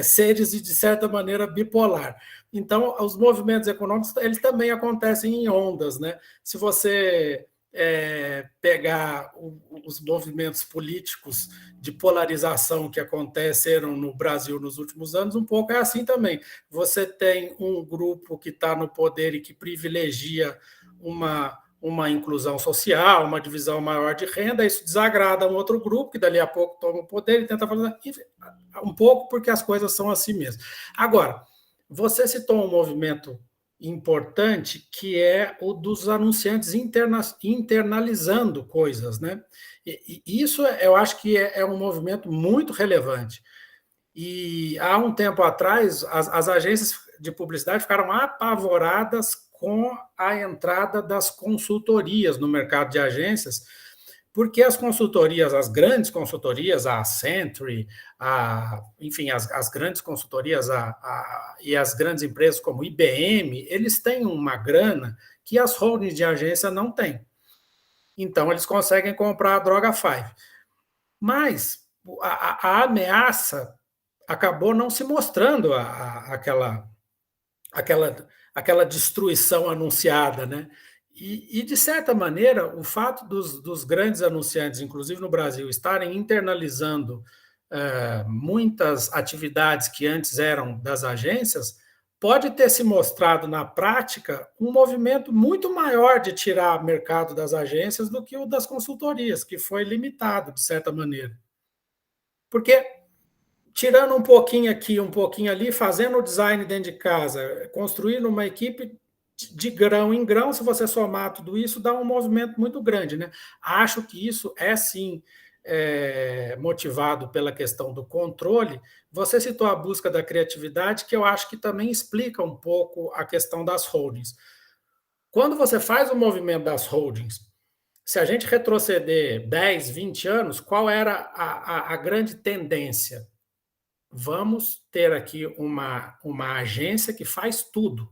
Speaker 3: seres, de certa maneira, bipolar. Então, os movimentos econômicos, eles também acontecem em ondas, né? Se você pegar os movimentos políticos de polarização que aconteceram no Brasil nos últimos anos, um pouco é assim também. Você tem um grupo que está no poder e que privilegia uma inclusão social, uma divisão maior de renda, isso desagrada um outro grupo, que dali a pouco toma o poder e tenta fazer um pouco, porque as coisas são assim mesmo. Agora, você citou um movimento importante, que é o dos anunciantes internalizando coisas, né? E isso eu acho que é um movimento muito relevante. E há um tempo atrás, as agências de publicidade ficaram apavoradas com a entrada das consultorias no mercado de agências, porque as consultorias, as grandes consultorias, a Accenture, enfim, as grandes consultorias e as grandes empresas como IBM, eles têm uma grana que as holdings de agência não têm. Então, eles conseguem comprar a Droga 5. Mas a ameaça acabou não se mostrando aquela destruição anunciada, né? E, de certa maneira, o fato dos grandes anunciantes, inclusive no Brasil, estarem internalizando muitas atividades que antes eram das agências, pode ter se mostrado na prática um movimento muito maior de tirar mercado das agências do que o das consultorias, que foi limitado, de certa maneira. Porque, tirando um pouquinho aqui, um pouquinho ali, fazendo o design dentro de casa, construindo uma equipe de grão em grão, se você somar tudo isso, dá um movimento muito grande, né? Acho que isso é, sim, motivado pela questão do controle. Você citou a busca da criatividade, que eu acho que também explica um pouco a questão das holdings. Quando você faz o movimento das holdings, se a gente retroceder 10, 20 anos, qual era a grande tendência? Vamos ter aqui uma agência que faz tudo.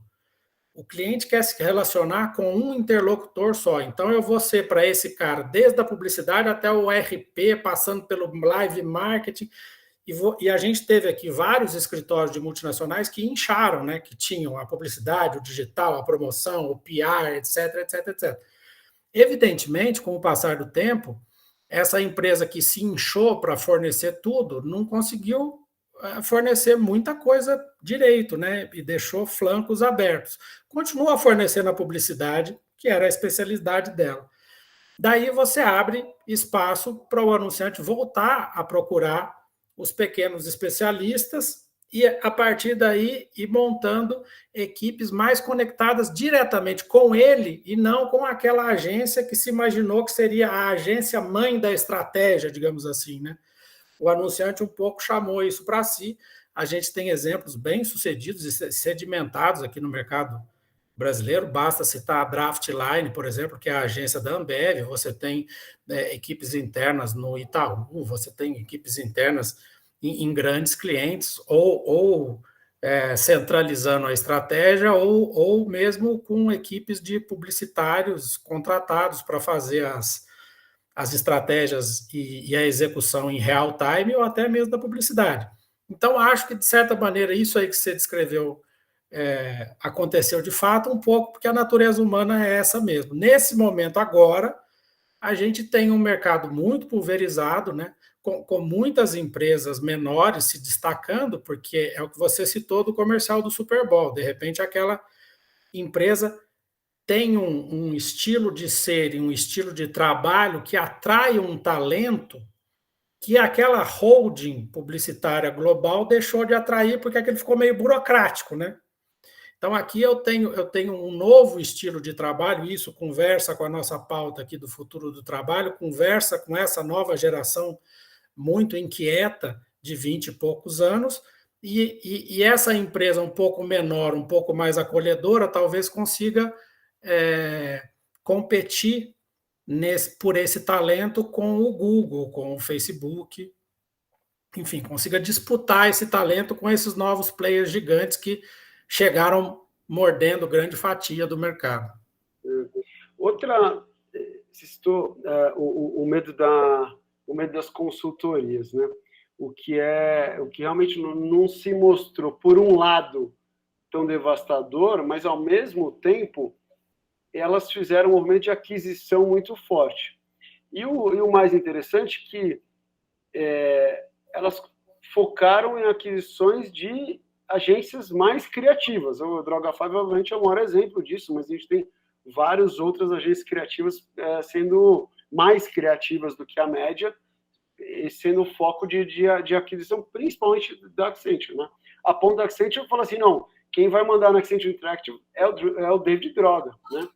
Speaker 3: O cliente quer se relacionar com um interlocutor só. Então, eu vou ser para esse cara, desde a publicidade até o RP, passando pelo live marketing. E a gente teve aqui vários escritórios de multinacionais que incharam, né? Que tinham a publicidade, o digital, a promoção, o PR, etc, etc, etc. Evidentemente, com o passar do tempo, essa empresa que se inchou para fornecer tudo não conseguiu fornecer muita coisa direito, né? E deixou flancos abertos. Continua fornecendo a publicidade, que era a especialidade dela. Daí você abre espaço para o anunciante voltar a procurar os pequenos especialistas e, a partir daí, ir montando equipes mais conectadas diretamente com ele e não com aquela agência que se imaginou que seria a agência mãe da estratégia, digamos assim, né? O anunciante um pouco chamou isso para si. A gente tem exemplos bem sucedidos e sedimentados aqui no mercado brasileiro. Basta citar a Draftline, por exemplo, que é a agência da Ambev. Você tem equipes internas no Itaú, você tem equipes internas em grandes clientes, ou centralizando a estratégia, ou mesmo com equipes de publicitários contratados para fazer as estratégias e a execução em real time, ou até mesmo da publicidade. Então, acho que, de certa maneira, isso aí que você descreveu aconteceu de fato um pouco, porque a natureza humana é essa mesmo. Nesse momento, agora, a gente tem um mercado muito pulverizado, né, com muitas empresas menores se destacando, porque é o que você citou do comercial do Super Bowl. De repente, aquela empresa tem um estilo de ser e um estilo de trabalho que atrai um talento que aquela holding publicitária global deixou de atrair, porque aquele ficou meio burocrático, né? Então, aqui eu tenho um novo estilo de trabalho, e isso conversa com a nossa pauta aqui do futuro do trabalho, conversa com essa nova geração muito inquieta, de 20 e poucos anos, e essa empresa um pouco menor, um pouco mais acolhedora, talvez consiga competir por esse talento com o Google, com o Facebook, enfim, consiga disputar esse talento com esses novos players gigantes que chegaram mordendo grande fatia do mercado.
Speaker 5: Outra, você citou o medo das consultorias, né? O que realmente não se mostrou, por um lado, tão devastador, mas, ao mesmo tempo, elas fizeram um movimento de aquisição muito forte. E o mais interessante é que elas focaram em aquisições de agências mais criativas. O Droga5, obviamente, é o maior exemplo disso, mas a gente tem várias outras agências criativas sendo mais criativas do que a média, e sendo o foco de aquisição, principalmente da Accenture, né? A ponto da Accenture falar assim, não, quem vai mandar na Accenture Interactive é o David Droga, né?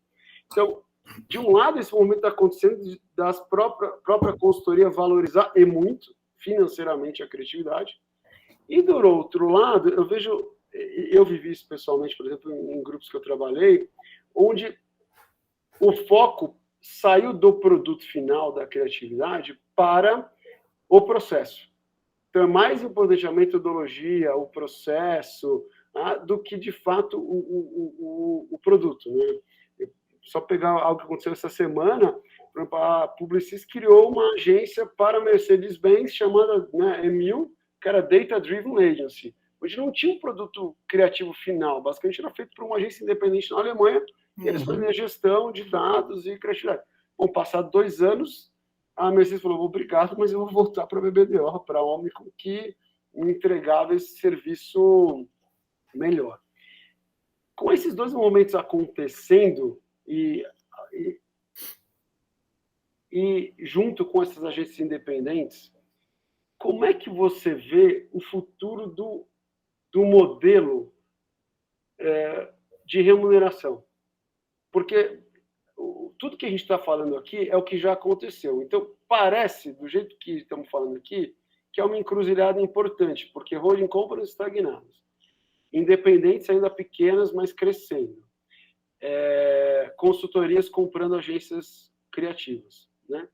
Speaker 5: Então, de um lado, esse movimento está acontecendo das própria consultoria valorizar e muito financeiramente a criatividade, e do outro lado, eu vivi isso pessoalmente, por exemplo, em grupos que eu trabalhei, onde o foco saiu do produto final da criatividade para o processo. Então, é mais importante a metodologia, o processo, do que, de fato, o produto, né? Só pegar algo que aconteceu essa semana, por exemplo, a Publicis criou uma agência para a Mercedes-Benz chamada, né, EMIL, que era Data Driven Agency, onde não tinha um produto criativo final, basicamente era feito por uma agência independente na Alemanha, e eles faziam a gestão de dados e criatividade. Bom, passado 2 anos, a Mercedes falou, obrigado, mas eu vou voltar para a BBDO, para a Omnicom, que me entregava esse serviço melhor. Com esses dois momentos acontecendo e junto com essas agências independentes, como é que você vê o futuro do modelo de remuneração? Porque tudo que a gente está falando aqui é o que já aconteceu. Então, parece, do jeito que estamos falando aqui, que é uma encruzilhada importante, porque holding companies estagnadas, independentes ainda pequenas, mas crescendo, consultorias comprando agências criativas, né?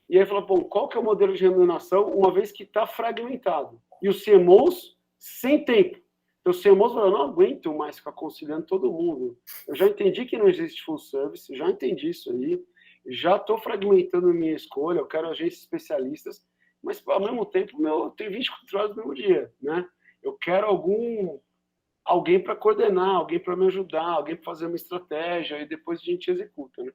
Speaker 5: E aí fala, bom, qual que é o modelo de remuneração, uma vez que está fragmentado? E os CMOs sem tempo. Então, os CMOs falam, não aguento mais ficar conciliando todo mundo. Eu já entendi que não existe full service, já entendi isso aí, já estou fragmentando a minha escolha, eu quero agências especialistas, mas, ao mesmo tempo, eu tenho 24 horas no mesmo dia, né? Eu quero alguém para coordenar, alguém para me ajudar, alguém para fazer uma estratégia, e depois a gente executa, né?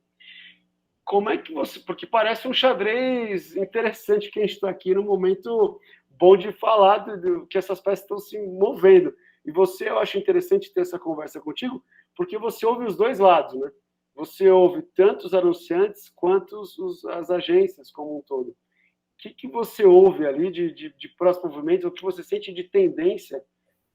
Speaker 5: Como é que você... Porque parece um xadrez interessante que a gente está aqui no momento bom de falar do que essas peças estão se movendo. E você, eu acho interessante ter essa conversa contigo, porque você ouve os dois lados, né? Você ouve tanto os anunciantes quanto as agências como um todo. O que você ouve ali de próximos movimentos, o que você sente de tendência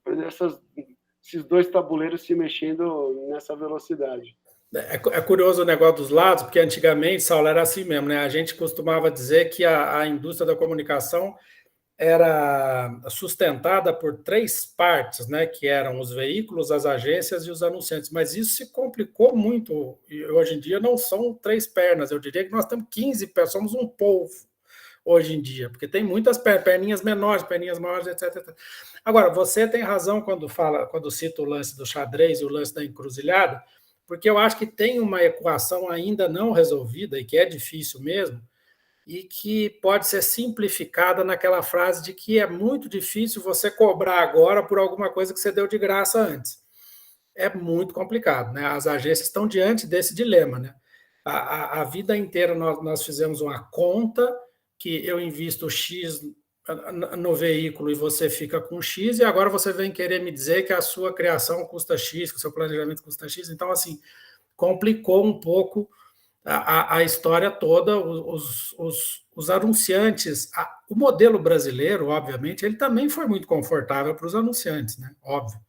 Speaker 5: para esses dois tabuleiros se mexendo nessa velocidade?
Speaker 3: É curioso o negócio dos lados, porque antigamente, Saulo, era assim mesmo, né? A gente costumava dizer que a indústria da comunicação era sustentada por três partes, né? Que eram os veículos, as agências e os anunciantes. Mas isso se complicou muito, e hoje em dia não são três pernas, eu diria que nós temos 15 pernas, somos um povo hoje em dia, porque tem muitas perninhas menores, perninhas maiores, etc. Agora, você tem razão quando cita o lance do xadrez e o lance da encruzilhada, porque eu acho que tem uma equação ainda não resolvida, e que é difícil mesmo, e que pode ser simplificada naquela frase de que é muito difícil você cobrar agora por alguma coisa que você deu de graça antes. É muito complicado, né? As agências estão diante desse dilema, né? A vida inteira nós fizemos uma conta que eu invisto X no veículo e você fica com X, e agora você vem querer me dizer que a sua criação custa X, que o seu planejamento custa X. Então, assim, complicou um pouco a história toda. Os anunciantes, o modelo brasileiro, obviamente, ele também foi muito confortável para os anunciantes, né? Óbvio.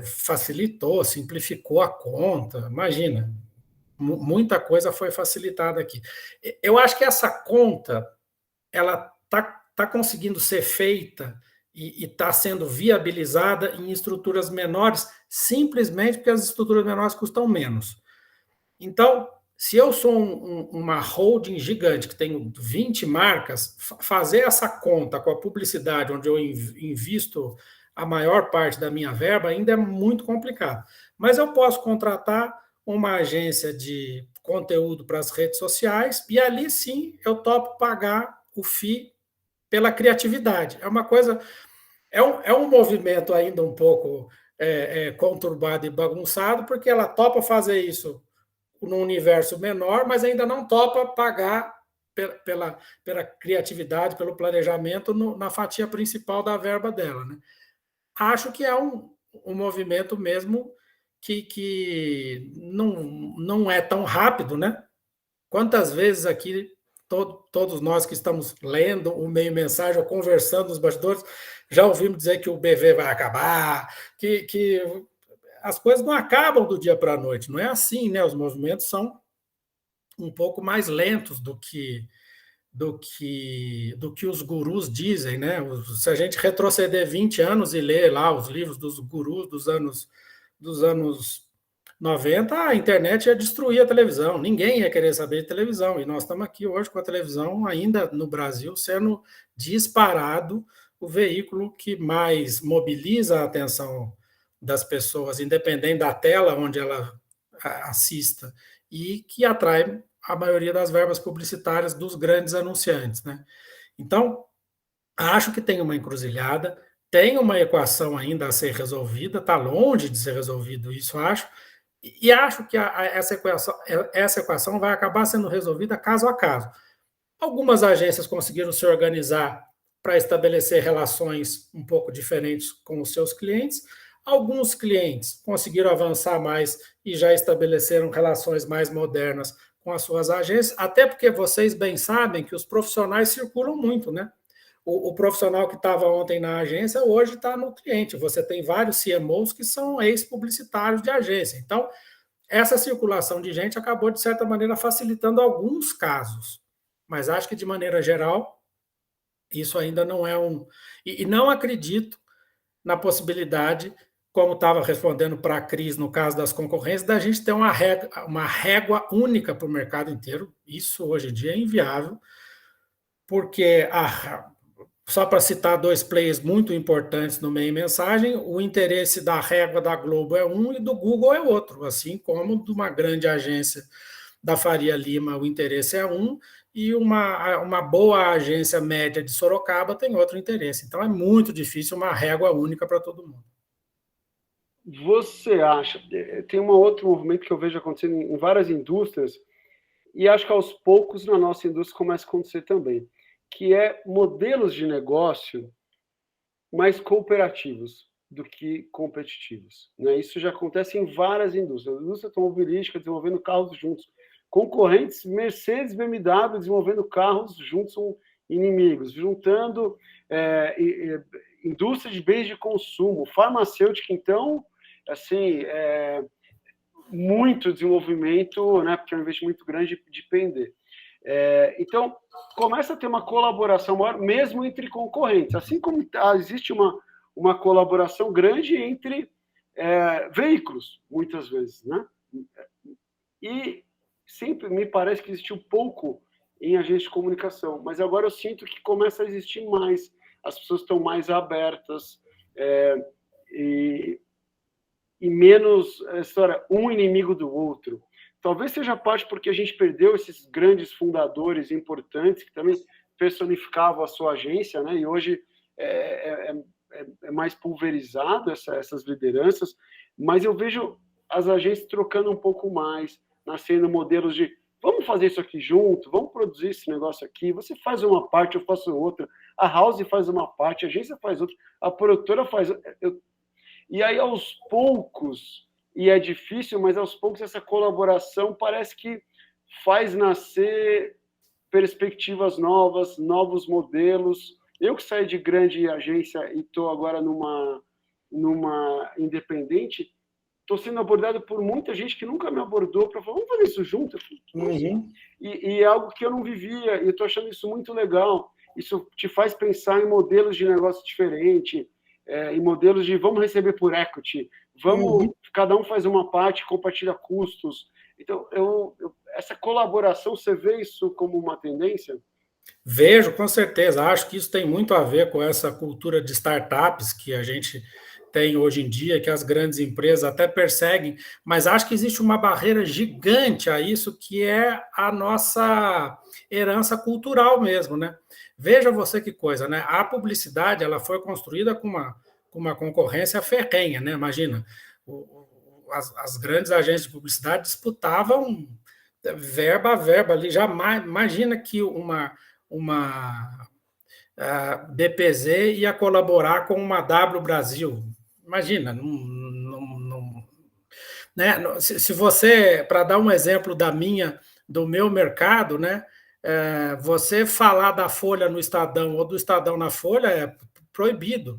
Speaker 3: Facilitou, simplificou a conta, imagina, muita coisa foi facilitada aqui. Eu acho que essa conta, ela está conseguindo ser feita e está sendo viabilizada em estruturas menores, simplesmente porque as estruturas menores custam menos. Então, se eu sou uma holding gigante que tem 20 marcas, fazer essa conta com a publicidade, onde eu invisto a maior parte da minha verba, ainda é muito complicado. Mas eu posso contratar uma agência de conteúdo para as redes sociais, e ali sim eu topo pagar o FII pela criatividade. É uma coisa, é um movimento ainda um pouco conturbado e bagunçado, porque ela topa fazer isso num universo menor, mas ainda não topa pagar pela criatividade, pelo planejamento na fatia principal da verba dela, né? Acho que é um movimento mesmo que não é tão rápido, né? Quantas vezes aqui, todos nós que estamos lendo o meio mensagem ou conversando nos bastidores, já ouvimos dizer que o BV vai acabar, que as coisas não acabam do dia para a noite, não é assim, né? Os movimentos são um pouco mais lentos do que os gurus dizem, né? Se a gente retroceder 20 anos e ler lá os livros dos gurus dos anos 90, a internet ia destruir a televisão, ninguém ia querer saber de televisão, e nós estamos aqui hoje com a televisão ainda no Brasil sendo disparado o veículo que mais mobiliza a atenção das pessoas, independente da tela onde ela assista, e que atrai a maioria das verbas publicitárias dos grandes anunciantes, né? Então, acho que tem uma encruzilhada, tem uma equação ainda a ser resolvida, está longe de ser resolvido isso, acho, e acho que essa equação vai acabar sendo resolvida caso a caso. Algumas agências conseguiram se organizar para estabelecer relações um pouco diferentes com os seus clientes, Alguns clientes conseguiram avançar mais e já estabeleceram relações mais modernas com as suas agências, até porque vocês bem sabem que os profissionais circulam muito, né? O profissional que estava ontem na agência, hoje está no cliente. Você tem vários CMOs que são ex-publicitários de agência. Então, essa circulação de gente acabou, de certa maneira, facilitando alguns casos. Mas acho que, de maneira geral, isso ainda não é um... E não acredito na possibilidade, como estava respondendo para a Cris no caso das concorrências, da gente ter uma régua única para o mercado inteiro. Isso, hoje em dia, é inviável, porque, só para citar 2 players muito importantes no meio mensagem, o interesse da régua da Globo é um e do Google é outro, assim como de uma grande agência da Faria Lima o interesse é um, e uma boa agência média de Sorocaba tem outro interesse. Então, é muito difícil uma régua única para todo mundo.
Speaker 5: Você acha... Tem um outro movimento que eu vejo acontecendo em várias indústrias, e acho que aos poucos na nossa indústria começa a acontecer também, que é modelos de negócio mais cooperativos do que competitivos, né? Isso já acontece em várias indústrias. A indústria automobilística desenvolvendo carros juntos, concorrentes, Mercedes, BMW, desenvolvendo carros juntos, são inimigos, juntando indústria de bens de consumo, farmacêutica, então, assim, muito desenvolvimento, né, porque é um investimento muito grande de pender. Então, começa a ter uma colaboração maior, mesmo entre concorrentes, assim como existe uma colaboração grande entre veículos, muitas vezes, né? E sempre me parece que existiu pouco em agência de comunicação, mas agora eu sinto que começa a existir mais, as pessoas estão mais abertas, e menos história, um inimigo do outro. Talvez seja parte porque a gente perdeu esses grandes fundadores importantes que também personificavam a sua agência, né? E hoje é mais pulverizado essas lideranças, mas eu vejo as agências trocando um pouco mais, nascendo modelos de vamos fazer isso aqui junto, vamos produzir esse negócio aqui, você faz uma parte, eu faço outra, a house faz uma parte, a agência faz outra, a produtora faz outra. E aí, aos poucos, e é difícil, mas aos poucos essa colaboração parece que faz nascer perspectivas novas, novos modelos. Eu que saí de grande agência e estou agora numa independente, estou sendo abordado por muita gente que nunca me abordou para falar, vamos fazer isso junto?
Speaker 3: Uhum.
Speaker 5: E é algo que eu não vivia, e eu estou achando isso muito legal. Isso te faz pensar em modelos de negócio diferente, em modelos de vamos receber por equity, cada um faz uma parte, compartilha custos. Então, essa colaboração, você vê isso como uma tendência?
Speaker 3: Vejo, com certeza. Acho que isso tem muito a ver com essa cultura de startups que a gente tem hoje em dia, que as grandes empresas até perseguem, mas acho que existe uma barreira gigante a isso, que é a nossa herança cultural mesmo, né? Veja você que coisa, né? A publicidade, ela foi construída com uma concorrência ferrenha, né? Imagina, as grandes agências de publicidade disputavam verba a verba ali. Imagina que uma BPZ ia colaborar com uma W Brasil. Imagina, né? Se você, para dar um exemplo do meu mercado, né? Você falar da Folha no Estadão ou do Estadão na Folha é proibido.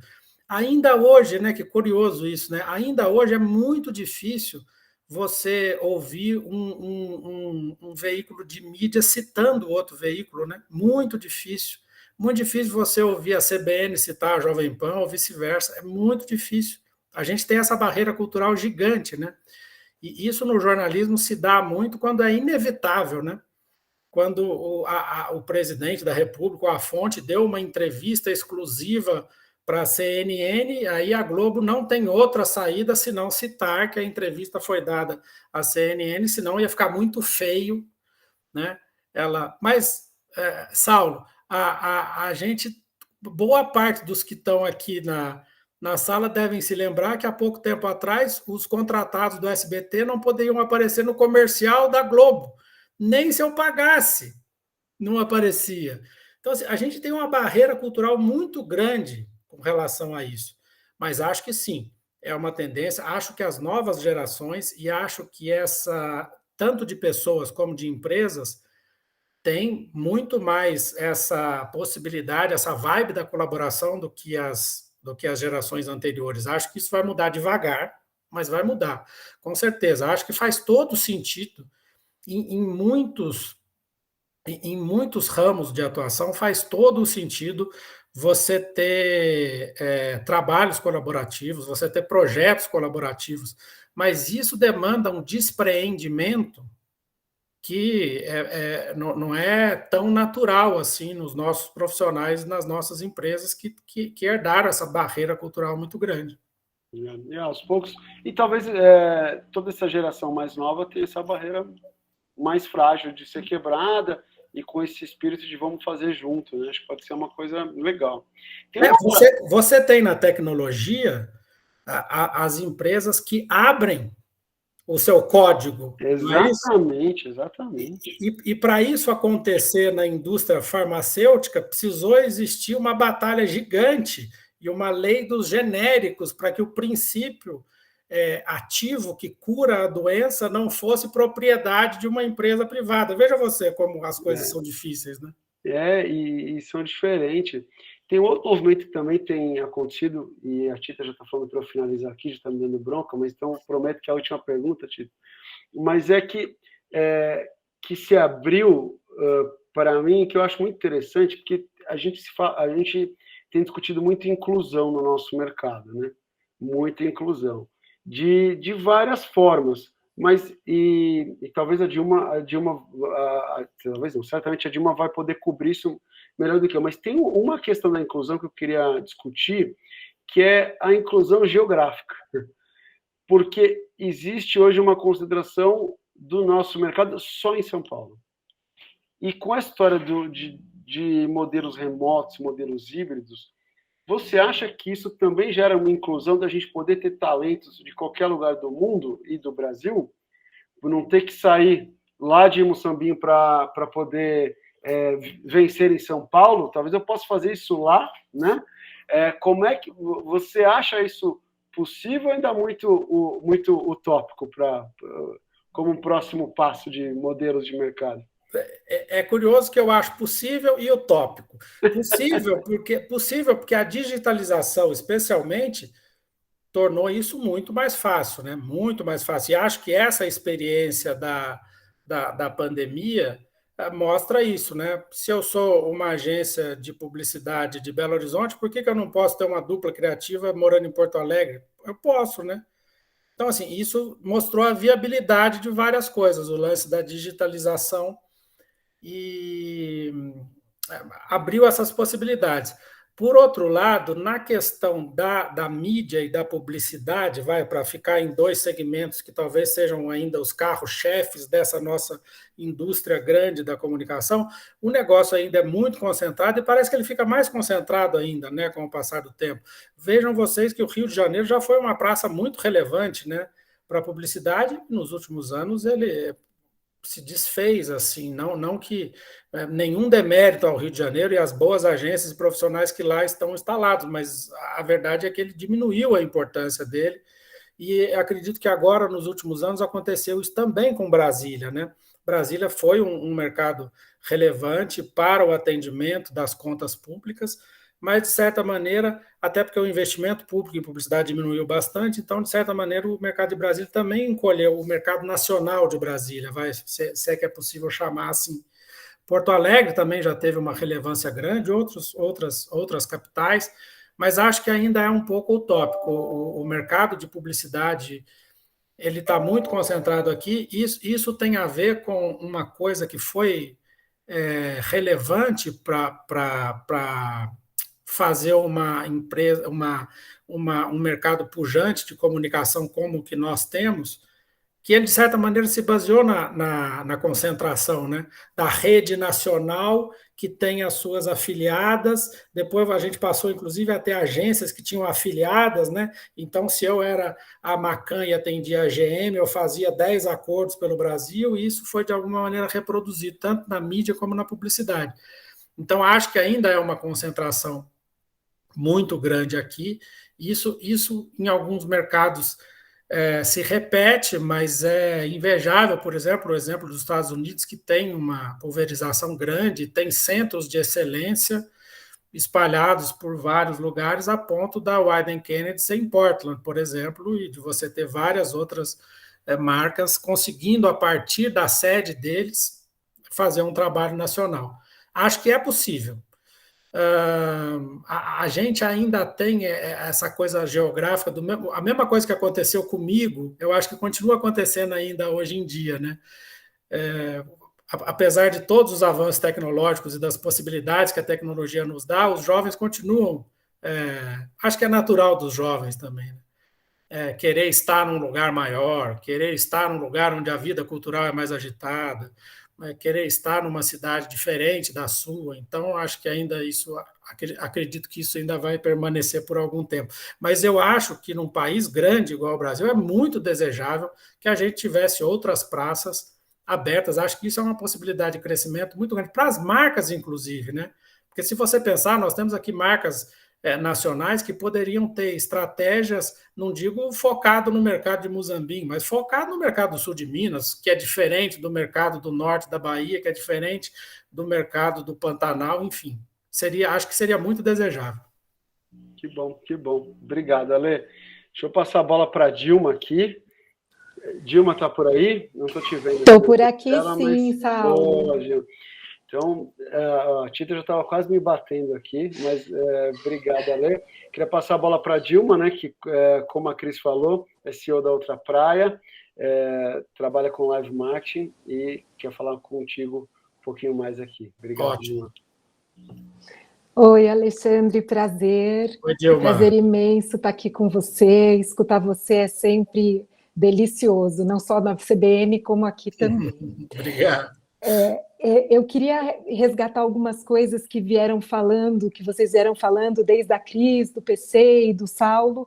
Speaker 3: Ainda hoje, né? Que curioso isso, né? Ainda hoje é muito difícil você ouvir um veículo de mídia citando outro veículo, né? Muito difícil. Muito difícil você ouvir a CBN citar a Jovem Pan ou vice-versa. É muito difícil. A gente tem essa barreira cultural gigante, né? E isso no jornalismo se dá muito quando é inevitável, né? Quando o presidente da República, a Fonte, deu uma entrevista exclusiva para a CNN, aí a Globo não tem outra saída senão citar que a entrevista foi dada à CNN, senão ia ficar muito feio, né? Mas, Saulo, a gente, boa parte dos que estão aqui na sala devem se lembrar que há pouco tempo atrás os contratados do SBT não poderiam aparecer no comercial da Globo, nem se eu pagasse, não aparecia. Então, assim, a gente tem uma barreira cultural muito grande com relação a isso. Mas acho que sim, é uma tendência. Acho que as novas gerações, e acho que tanto de pessoas como de empresas, tem muito mais essa possibilidade, essa vibe da colaboração do que as gerações anteriores. Acho que isso vai mudar devagar, mas vai mudar, com certeza. Acho que faz todo sentido em muitos ramos de atuação, faz todo o sentido você ter trabalhos colaborativos, você ter projetos colaborativos, mas isso demanda um despreendimento que não é tão natural assim nos nossos profissionais, nas nossas empresas que herdaram essa barreira cultural muito grande.
Speaker 5: E aos poucos, e talvez toda essa geração mais nova tenha essa barreira mais frágil de ser quebrada, e com esse espírito de vamos fazer junto, né? Acho que pode ser uma coisa legal.
Speaker 3: Você tem na tecnologia as empresas que abrem o seu código.
Speaker 5: Exatamente, exatamente.
Speaker 3: E para isso acontecer na indústria farmacêutica, precisou existir uma batalha gigante e uma lei dos genéricos para que o princípio ativo que cura a doença não fosse propriedade de uma empresa privada. Veja você como as coisas são difíceis, né?
Speaker 5: E são diferentes. Tem outro movimento que também tem acontecido, e a Tita já está falando para eu finalizar aqui, já está me dando bronca, mas então prometo que é a última pergunta, Tita. Mas que se abriu para mim, que eu acho muito interessante, porque a gente tem discutido muito inclusão no nosso mercado, né? Muita inclusão. De várias formas, mas e talvez a Dilma talvez não, certamente a Dilma vai poder cobrir isso melhor do que eu, mas tem uma questão da inclusão que eu queria discutir, que é a inclusão geográfica, porque existe hoje uma concentração do nosso mercado só em São Paulo, e com a história de modelos remotos, modelos híbridos, você acha que isso também gera uma inclusão da gente poder ter talentos de qualquer lugar do mundo e do Brasil, por não ter que sair lá de Moçambique para poder vencer em São Paulo? Talvez eu possa fazer isso lá, né? Como é que você acha isso possível ou ainda muito utópico como um próximo passo de modelos de mercado?
Speaker 3: É curioso que eu acho possível e utópico. Possível porque a digitalização, especialmente, tornou isso muito mais fácil, né? Muito mais fácil. E acho que essa experiência da pandemia mostra isso, né? Se eu sou uma agência de publicidade de Belo Horizonte, por que eu não posso ter uma dupla criativa morando em Porto Alegre? Eu posso, né? Então, assim, isso mostrou a viabilidade de várias coisas, o lance da digitalização, e abriu essas possibilidades. Por outro lado, na questão da mídia e da publicidade, para ficar em dois segmentos que talvez sejam ainda os carros-chefes dessa nossa indústria grande da comunicação, o negócio ainda é muito concentrado e parece que ele fica mais concentrado ainda, né, com o passar do tempo. Vejam vocês que o Rio de Janeiro já foi uma praça muito relevante, né, para a publicidade. Nos últimos anos ele se desfez, assim, não que nenhum demérito ao Rio de Janeiro e às boas agências e profissionais que lá estão instalados, mas a verdade é que ele diminuiu a importância dele, e acredito que agora, nos últimos anos, aconteceu isso também com Brasília, né? Brasília foi um mercado relevante para o atendimento das contas públicas, mas, de certa maneira, até porque o investimento público em publicidade diminuiu bastante, então, de certa maneira, o mercado de Brasília também encolheu, o mercado nacional de Brasília, se é que é possível chamar assim. Porto Alegre também já teve uma relevância grande, outras capitais, mas acho que ainda é um pouco utópico. O mercado de publicidade ele está muito concentrado aqui. Isso tem a ver com uma coisa que foi relevante para fazer uma empresa, um mercado pujante de comunicação como o que nós temos, que ele, de certa maneira, se baseou na concentração, né? Da rede nacional que tem as suas afiliadas. Depois a gente passou, inclusive, a ter agências que tinham afiliadas, né? Então, se eu era a Macan e atendia a GM, eu fazia 10 acordos pelo Brasil, e isso foi, de alguma maneira, reproduzido, tanto na mídia como na publicidade. Então, acho que ainda é uma concentração muito grande aqui, Isso em alguns mercados se repete, mas é invejável, por exemplo, o exemplo dos Estados Unidos, que tem uma pulverização grande, tem centros de excelência espalhados por vários lugares, a ponto da Wieden+Kennedy ser em Portland, por exemplo, e de você ter várias outras marcas conseguindo, a partir da sede deles, fazer um trabalho nacional. Acho que é possível. A gente ainda tem essa coisa geográfica, a mesma coisa que aconteceu comigo, eu acho que continua acontecendo ainda hoje em dia, né? Apesar de todos os avanços tecnológicos e das possibilidades que a tecnologia nos dá, os jovens continuam, acho que é natural dos jovens também, né? Querer estar num lugar maior, querer estar num lugar onde a vida cultural é mais agitada, querer estar numa cidade diferente da sua. Então, acho que ainda acredito que isso ainda vai permanecer por algum tempo. Mas eu acho que num país grande igual o Brasil, é muito desejável que a gente tivesse outras praças abertas. Acho que isso é uma possibilidade de crescimento muito grande, para as marcas, inclusive, né? Porque se você pensar, nós temos aqui marcas nacionais que poderiam ter estratégias, não digo focado no mercado de Muzambinho, mas focado no mercado do sul de Minas, que é diferente do mercado do norte da Bahia, que é diferente do mercado do Pantanal, enfim. Acho que seria muito desejável.
Speaker 5: Que bom, que bom. Obrigado, Ale. Deixa eu passar a bola para a Dilma aqui. Dilma está por aí? Não estou te vendo.
Speaker 6: Estou por aqui, sim, Saulo.
Speaker 5: Então, a Tita já estava quase me batendo aqui, mas obrigado, Ale. Queria passar a bola para a Dilma, né, que, como a Cris falou, é CEO da Outra Praia, trabalha com live marketing e quer falar contigo um pouquinho mais aqui. Obrigado,
Speaker 3: Ótimo.
Speaker 5: Dilma.
Speaker 6: Oi, Alexandre, prazer.
Speaker 3: Oi, Dilma.
Speaker 6: Prazer imenso estar aqui com você. Escutar você é sempre delicioso, não só na CBN, como aqui também.
Speaker 3: Obrigado.
Speaker 6: Eu queria resgatar algumas coisas que vocês vieram falando desde a Cris, do PC e do Saulo.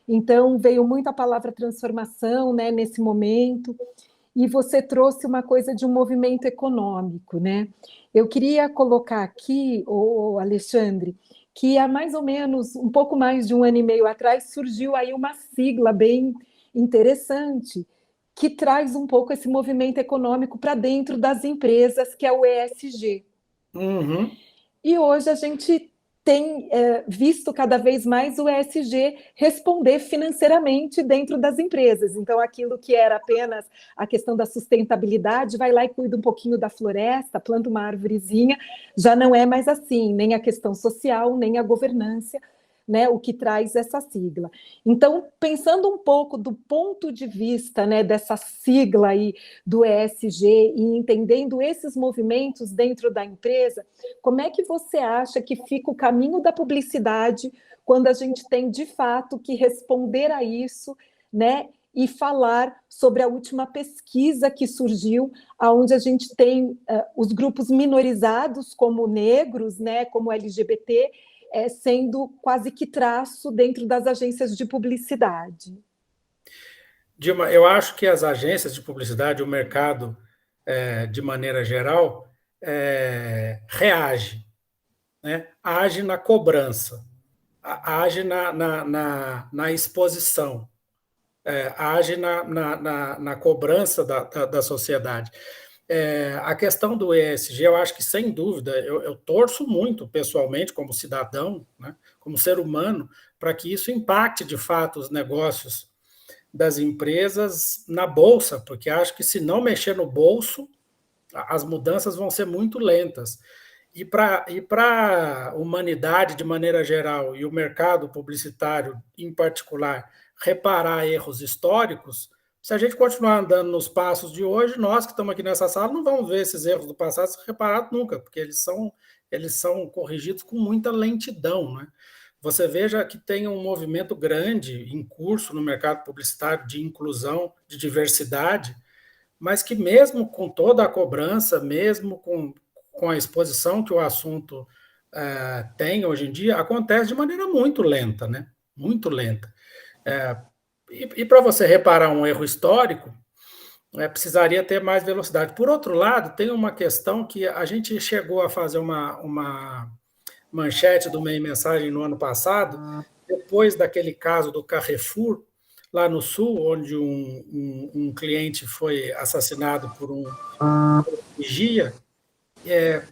Speaker 6: Então, veio muito a palavra transformação, né, nesse momento, e você trouxe uma coisa de um movimento econômico, né? Eu queria colocar aqui, Alexandre, que há mais ou menos, um pouco mais de 1 ano e meio atrás, surgiu aí uma sigla bem interessante, que traz um pouco esse movimento econômico para dentro das empresas, que é o ESG.
Speaker 3: Uhum.
Speaker 6: E hoje a gente tem visto cada vez mais o ESG responder financeiramente dentro das empresas. Então, aquilo que era apenas a questão da sustentabilidade, vai lá e cuida um pouquinho da floresta, planta uma árvorezinha, já não é mais assim, nem a questão social, nem a governança, né, o que traz essa sigla. Então, pensando um pouco do ponto de vista, né, dessa sigla aí do ESG e entendendo esses movimentos dentro da empresa, como é que você acha que fica o caminho da publicidade quando a gente tem, de fato, que responder a isso, né, e falar sobre a última pesquisa que surgiu, onde a gente tem os grupos minorizados, como negros, né, como LGBT, sendo quase que traço dentro das agências de publicidade?
Speaker 3: Dilma, eu acho que as agências de publicidade, o mercado, de maneira geral, reage, né? Age na cobrança, age na exposição, age na cobrança da sociedade. A questão do ESG, eu acho que, sem dúvida, eu torço muito, pessoalmente, como cidadão, né, como ser humano, para que isso impacte, de fato, os negócios das empresas na Bolsa, porque acho que, se não mexer no bolso, as mudanças vão ser muito lentas. E para a humanidade, de maneira geral, e o mercado publicitário, em particular, reparar erros históricos, se a gente continuar andando nos passos de hoje, nós que estamos aqui nessa sala não vamos ver esses erros do passado reparados nunca, porque eles são corrigidos com muita lentidão, né? Você veja que tem um movimento grande em curso no mercado publicitário de inclusão, de diversidade, mas que, mesmo com toda a cobrança, mesmo com a exposição que o assunto tem hoje em dia, acontece de maneira muito lenta, né? Muito lenta. E para você reparar um erro histórico, precisaria ter mais velocidade. Por outro lado, tem uma questão que a gente chegou a fazer uma manchete do Meio Mensagem no ano passado, depois daquele caso do Carrefour, lá no Sul, onde um cliente foi assassinado por um vigia,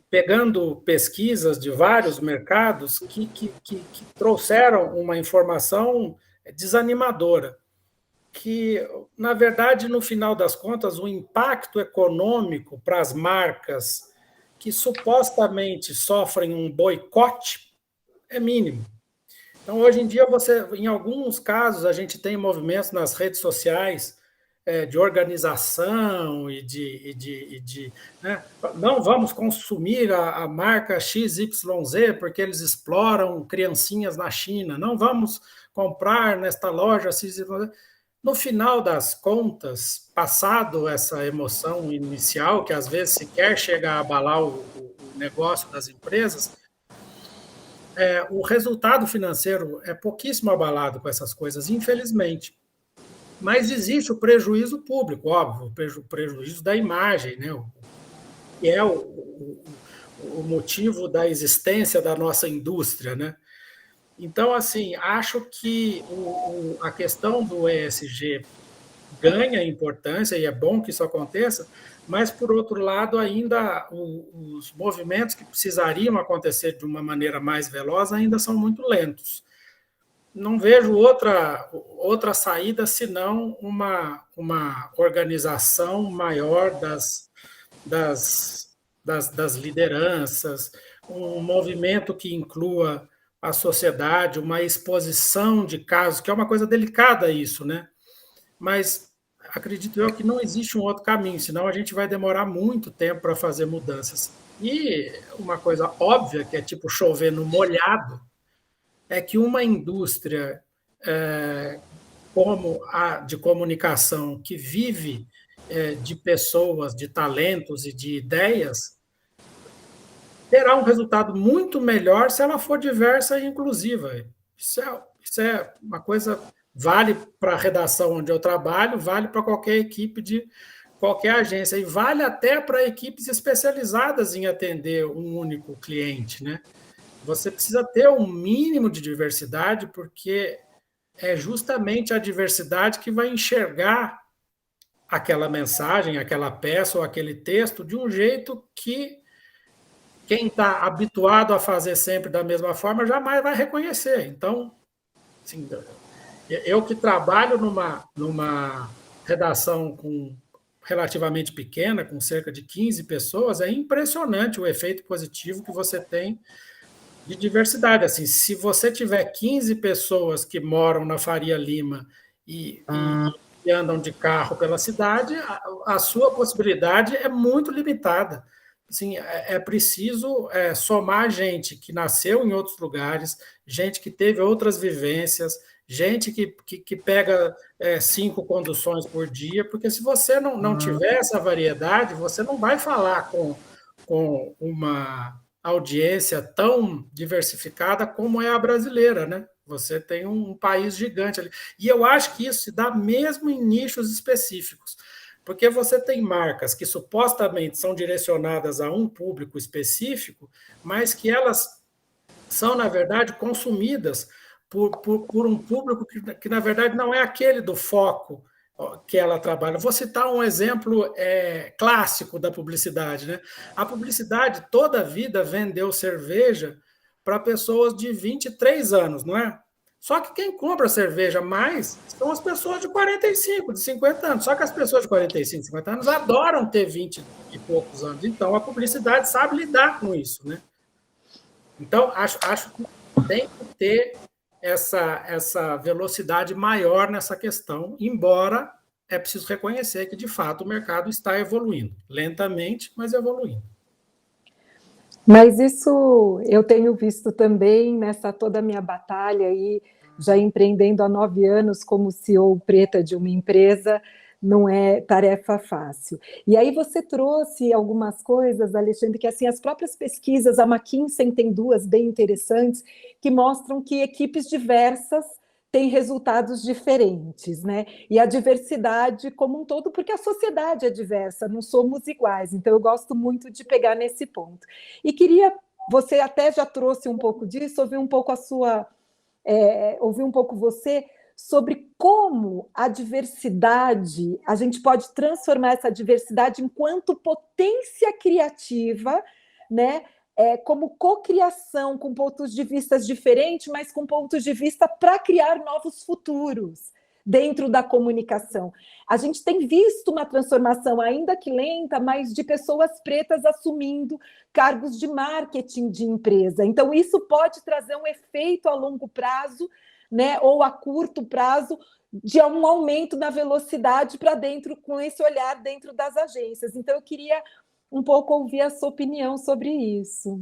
Speaker 3: pegando pesquisas de vários mercados que trouxeram uma informação desanimadora, que, na verdade, no final das contas, o impacto econômico para as marcas que supostamente sofrem um boicote é mínimo. Então, hoje em dia, em alguns casos, a gente tem movimentos nas redes sociais de organização né? Não vamos consumir a marca XYZ porque eles exploram criancinhas na China, não vamos comprar nesta loja XYZ. No final das contas, passado essa emoção inicial, que às vezes sequer chega a abalar o negócio das empresas, o resultado financeiro é pouquíssimo abalado com essas coisas, infelizmente. Mas existe o prejuízo público, óbvio, o prejuízo da imagem, né? Que é o motivo da existência da nossa indústria, né? Então, assim, acho que a questão do ESG ganha importância, e é bom que isso aconteça, mas, por outro lado, ainda os movimentos que precisariam acontecer de uma maneira mais veloz ainda são muito lentos. Não vejo outra saída senão uma organização maior das lideranças, um movimento que inclua a sociedade, uma exposição de casos, que é uma coisa delicada isso, né? Mas acredito eu que não existe um outro caminho, senão a gente vai demorar muito tempo para fazer mudanças. E uma coisa óbvia, que é tipo chover no molhado, é que uma indústria como a de comunicação, que vive de pessoas, de talentos e de ideias, terá um resultado muito melhor se ela for diversa e inclusiva. Isso é uma coisa, vale para a redação onde eu trabalho, vale para qualquer equipe de qualquer agência, e vale até para equipes especializadas em atender um único cliente, né? Você precisa ter um mínimo de diversidade, porque é justamente a diversidade que vai enxergar aquela mensagem, aquela peça ou aquele texto de um jeito que quem está habituado a fazer sempre da mesma forma jamais vai reconhecer. Então, assim, eu que trabalho numa redação relativamente pequena, com cerca de 15 pessoas, é impressionante o efeito positivo que você tem de diversidade. Assim, se você tiver 15 pessoas que moram na Faria Lima e andam de carro pela cidade, a sua possibilidade é muito limitada. Assim, é preciso somar gente que nasceu em outros lugares, gente que teve outras vivências, gente que pega 5 conduções por dia, porque se você não tiver essa variedade, você não vai falar com uma audiência tão diversificada como é a brasileira, né? Você tem um país gigante ali. E eu acho que isso se dá mesmo em nichos específicos, porque você tem marcas que supostamente são direcionadas a um público específico, mas que elas são, na verdade, consumidas por um público que, na verdade, não é aquele do foco que ela trabalha. Vou citar um exemplo clássico da publicidade, né? A publicidade toda a vida vendeu cerveja para pessoas de 23 anos, não é? Só que quem compra cerveja mais são as pessoas de 45, de 50 anos. Só que as pessoas de 45, 50 anos adoram ter 20 e poucos anos. Então, a publicidade sabe lidar com isso, né? Então, acho que tem que ter essa velocidade maior nessa questão, embora é preciso reconhecer que, de fato, o mercado está evoluindo. Lentamente, mas evoluindo.
Speaker 6: Mas isso eu tenho visto também nessa toda a minha batalha aí, já empreendendo há 9 anos como CEO preta de uma empresa, não é tarefa fácil. E aí você trouxe algumas coisas, Alexandre, que assim, as próprias pesquisas, a McKinsey tem 2 bem interessantes, que mostram que equipes diversas têm resultados diferentes, né? E a diversidade como um todo, porque a sociedade é diversa, não somos iguais. Então, eu gosto muito de pegar nesse ponto. E queria, você até já trouxe um pouco disso, ouvir um pouco a sua ouvir um pouco você sobre como a diversidade, a gente pode transformar essa diversidade enquanto potência criativa, né? Como cocriação, com pontos de vista diferentes, mas com pontos de vista para criar novos futuros dentro da comunicação. A gente tem visto uma transformação, ainda que lenta, mas de pessoas pretas assumindo cargos de marketing de empresa. Então, isso pode trazer um efeito a longo prazo, né, ou a curto prazo, de um aumento na velocidade para dentro, com esse olhar dentro das agências. Então, eu queria um pouco ouvir a sua opinião sobre isso.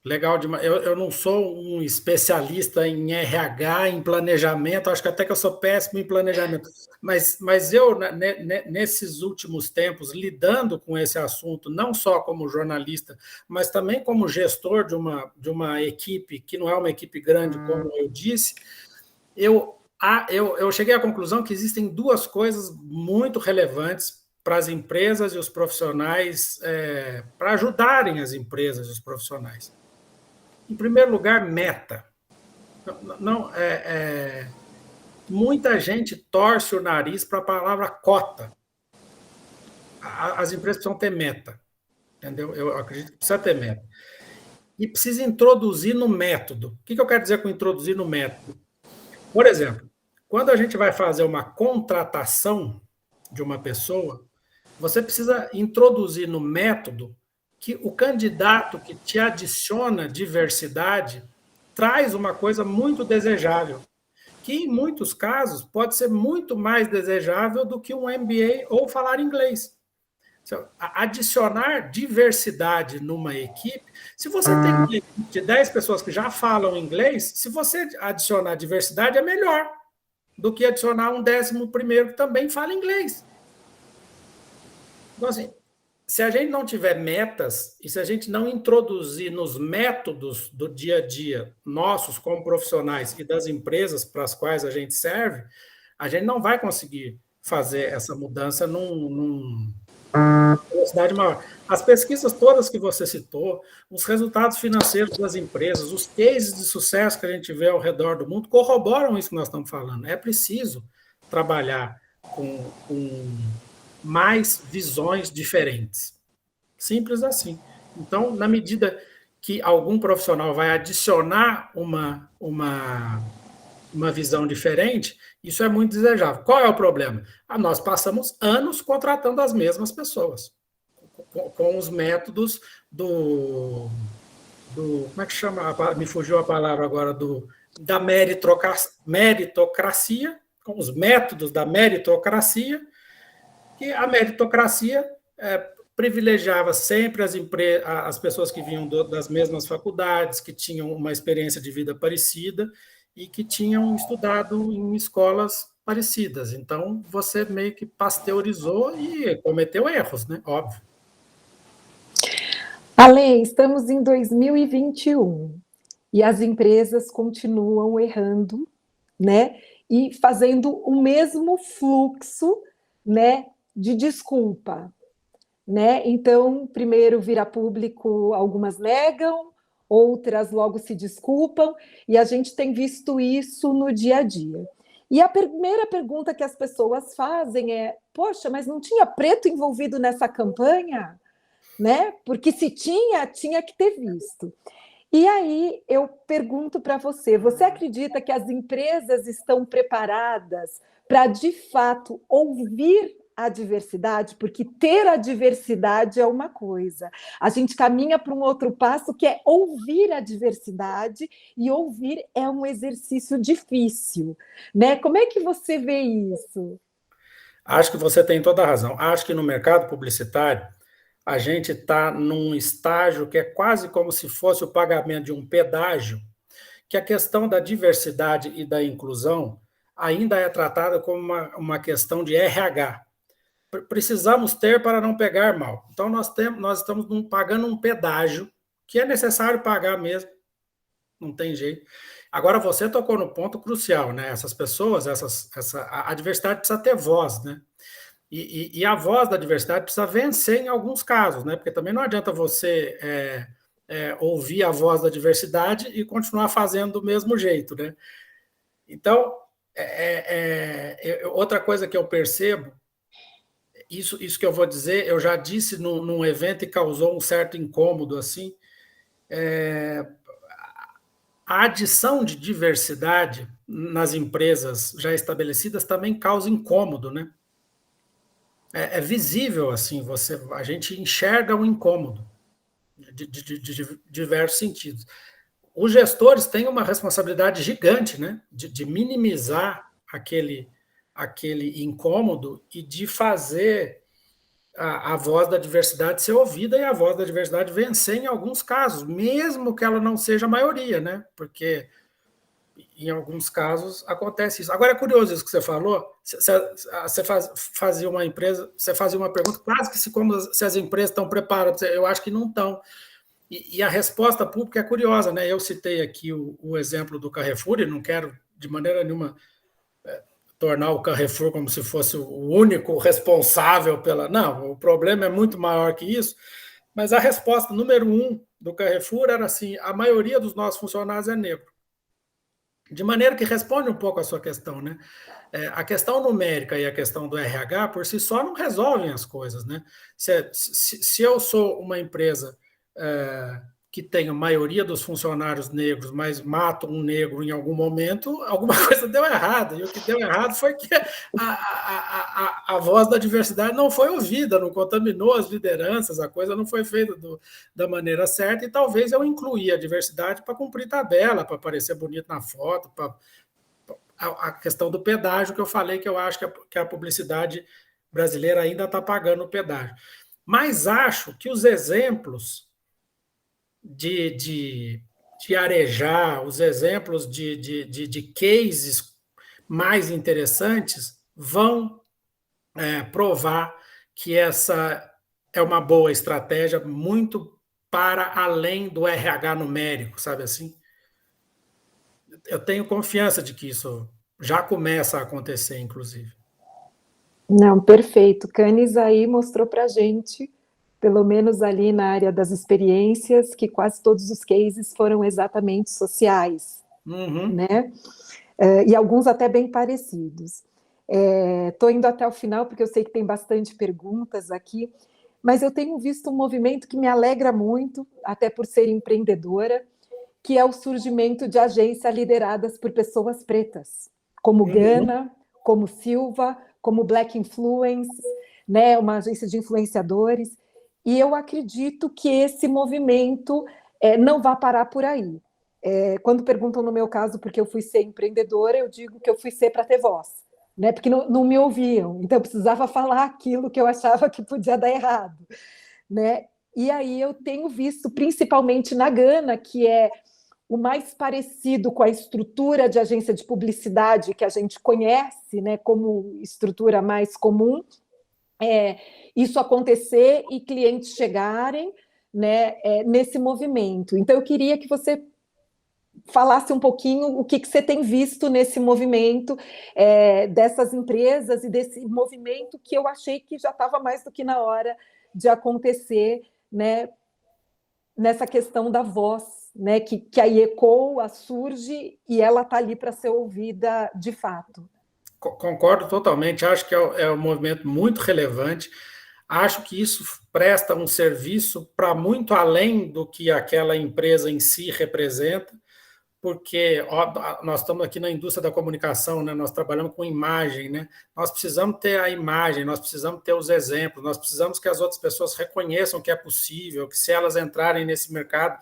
Speaker 3: Legal demais. Eu não sou um especialista em RH, em planejamento, acho que até que eu sou péssimo em planejamento, mas eu, nesses últimos tempos, lidando com esse assunto, não só como jornalista, mas também como gestor de uma equipe, que não é uma equipe grande, como eu disse, eu cheguei à conclusão que existem duas coisas muito relevantes para as empresas e os profissionais, para ajudarem as empresas e os profissionais. Em primeiro lugar, meta. Muita gente torce o nariz para a palavra cota. As empresas precisam ter meta, entendeu? Eu acredito que precisa ter meta. E precisa introduzir no método. O que eu quero dizer com introduzir no método? Por exemplo, quando a gente vai fazer uma contratação de uma pessoa, você precisa introduzir no método que o candidato que te adiciona diversidade traz uma coisa muito desejável, que em muitos casos pode ser muito mais desejável do que um MBA ou falar inglês. Adicionar diversidade numa equipe, se você tem uma equipe de 10 pessoas que já falam inglês, se você adicionar diversidade é melhor do que adicionar um 11º que também fala inglês. Então, assim, se a gente não tiver metas e se a gente não introduzir nos métodos do dia a dia, nossos como profissionais e das empresas para as quais a gente serve, a gente não vai conseguir fazer essa mudança numa velocidade maior. As pesquisas todas que você citou, os resultados financeiros das empresas, os cases de sucesso que a gente vê ao redor do mundo, corroboram isso que nós estamos falando. É preciso trabalhar com mais visões diferentes. Simples assim. Então, na medida que algum profissional vai adicionar uma visão diferente, isso é muito desejável. Qual é o problema? Nós passamos anos contratando as mesmas pessoas, com os métodos do como é que chama? Me fugiu a palavra agora, da meritocracia, com os métodos da meritocracia, que a meritocracia privilegiava sempre as pessoas que vinham das mesmas faculdades, que tinham uma experiência de vida parecida e que tinham estudado em escolas parecidas. Então, você meio que pasteurizou e cometeu erros, né? Óbvio.
Speaker 6: Ale, estamos em 2021 e as empresas continuam errando, né? E fazendo o mesmo fluxo, né, de desculpa, né? Então, primeiro vira público, algumas negam, outras logo se desculpam, e a gente tem visto isso no dia a dia. E a primeira pergunta que as pessoas fazem é: poxa, mas não tinha preto envolvido nessa campanha? Né? Porque se tinha que ter visto. E aí eu pergunto para você acredita que as empresas estão preparadas para, de fato, ouvir a diversidade? Porque ter a diversidade é uma coisa. A gente caminha para um outro passo, que é ouvir a diversidade, e ouvir é um exercício difícil, né? Como é que você vê isso?
Speaker 3: Acho que você tem toda a razão. Acho que no mercado publicitário a gente está num estágio que é quase como se fosse o pagamento de um pedágio, que a questão da diversidade e da inclusão ainda é tratada como uma questão de RH. Precisamos ter para não pegar mal. Então, nós estamos pagando um pedágio, que é necessário pagar mesmo, não tem jeito. Agora, você tocou no ponto crucial, né? Essas pessoas, a diversidade precisa ter voz, né? E a voz da diversidade precisa vencer em alguns casos, né? Porque também não adianta você ouvir a voz da diversidade e continuar fazendo do mesmo jeito, né? Então, outra coisa que eu percebo, isso que eu vou dizer, eu já disse num evento e causou um certo incômodo, assim, a adição de diversidade nas empresas já estabelecidas também causa incômodo, né? É visível, assim, a gente enxerga o incômodo de diversos sentidos. Os gestores têm uma responsabilidade gigante, né? De minimizar aquele incômodo e de fazer a voz da diversidade ser ouvida e a voz da diversidade vencer em alguns casos, mesmo que ela não seja a maioria, né? Porque em alguns casos acontece isso. Agora é curioso isso que você falou. Você fazia uma pergunta quase que se as empresas estão preparadas. Eu acho que não estão. E a resposta pública é curiosa, né? Eu citei aqui o exemplo do Carrefour, e não quero de maneira nenhuma tornar o Carrefour como se fosse o único responsável pela... Não, o problema é muito maior que isso, mas a resposta número 1 do Carrefour era assim: a maioria dos nossos funcionários é negro. De maneira que responde um pouco a sua questão, né? A questão numérica e a questão do RH, por si só, não resolvem as coisas, né? Se eu sou uma empresa que tem a maioria dos funcionários negros, mas mato um negro em algum momento, alguma coisa deu errado. E o que deu errado foi que a voz da diversidade não foi ouvida, não contaminou as lideranças, a coisa não foi feita da maneira certa, e talvez eu incluí a diversidade para cumprir tabela, para parecer bonito na foto, para a questão do pedágio, que eu falei que eu acho que a publicidade brasileira ainda está pagando o pedágio. Mas acho que os exemplos de arejar, os exemplos de cases mais interessantes vão provar que essa é uma boa estratégia, muito para além do RH numérico, sabe assim? Eu tenho confiança de que isso já começa a acontecer, inclusive.
Speaker 6: Não, perfeito. Canis aí mostrou para a gente, pelo menos ali na área das experiências, que quase todos os cases foram exatamente sociais, né? E alguns até bem parecidos. Estou indo até o final, porque eu sei que tem bastante perguntas aqui, mas eu tenho visto um movimento que me alegra muito, até por ser empreendedora, que é o surgimento de agências lideradas por pessoas pretas, como Gana, como Silva, como Black Influence, né, uma agência de influenciadores, e eu acredito que esse movimento não vai parar por aí. Quando perguntam no meu caso porque eu fui ser empreendedora, eu digo que eu fui ser para ter voz, né, porque não me ouviam, então eu precisava falar aquilo que eu achava que podia dar errado, né? E aí eu tenho visto, principalmente na Gana, que é o mais parecido com a estrutura de agência de publicidade que a gente conhece, né, como estrutura mais comum, isso acontecer e clientes chegarem, né, nesse movimento. Então, eu queria que você falasse um pouquinho o que você tem visto nesse movimento dessas empresas e desse movimento que eu achei que já estava mais do que na hora de acontecer, né, nessa questão da voz, né, que a ECOA surge e ela está ali para ser ouvida de fato.
Speaker 3: Concordo totalmente, acho que é um movimento muito relevante, acho que isso presta um serviço para muito além do que aquela empresa em si representa, porque nós estamos aqui na indústria da comunicação, né? Nós trabalhamos com imagem, né? Nós precisamos ter a imagem, nós precisamos ter os exemplos, nós precisamos que as outras pessoas reconheçam que é possível, que se elas entrarem nesse mercado,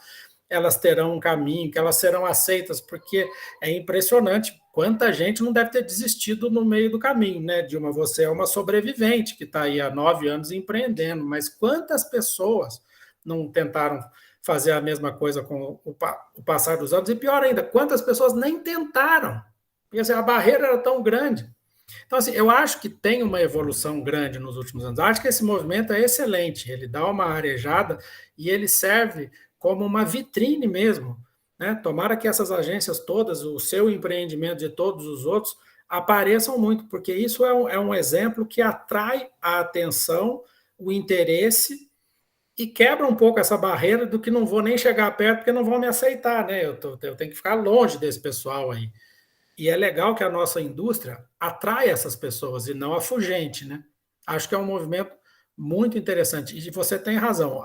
Speaker 3: elas terão um caminho, que elas serão aceitas, porque é impressionante quanta gente não deve ter desistido no meio do caminho, né, Dilma? Você é uma sobrevivente que está aí há 9 anos empreendendo, mas quantas pessoas não tentaram fazer a mesma coisa com o passar dos anos? E pior ainda, quantas pessoas nem tentaram? Porque assim, a barreira era tão grande. Então, assim, eu acho que tem uma evolução grande nos últimos anos. Acho que esse movimento é excelente. Ele dá uma arejada e ele serve como uma vitrine mesmo, né? Tomara que essas agências todas, o seu empreendimento e todos os outros, apareçam muito, porque isso é um exemplo que atrai a atenção, o interesse e quebra um pouco essa barreira do que não vou nem chegar perto porque não vão me aceitar, né? Eu tenho que ficar longe desse pessoal aí. E é legal que a nossa indústria atrai essas pessoas e não afugente, né? Acho que é um movimento muito interessante. E você tem razão.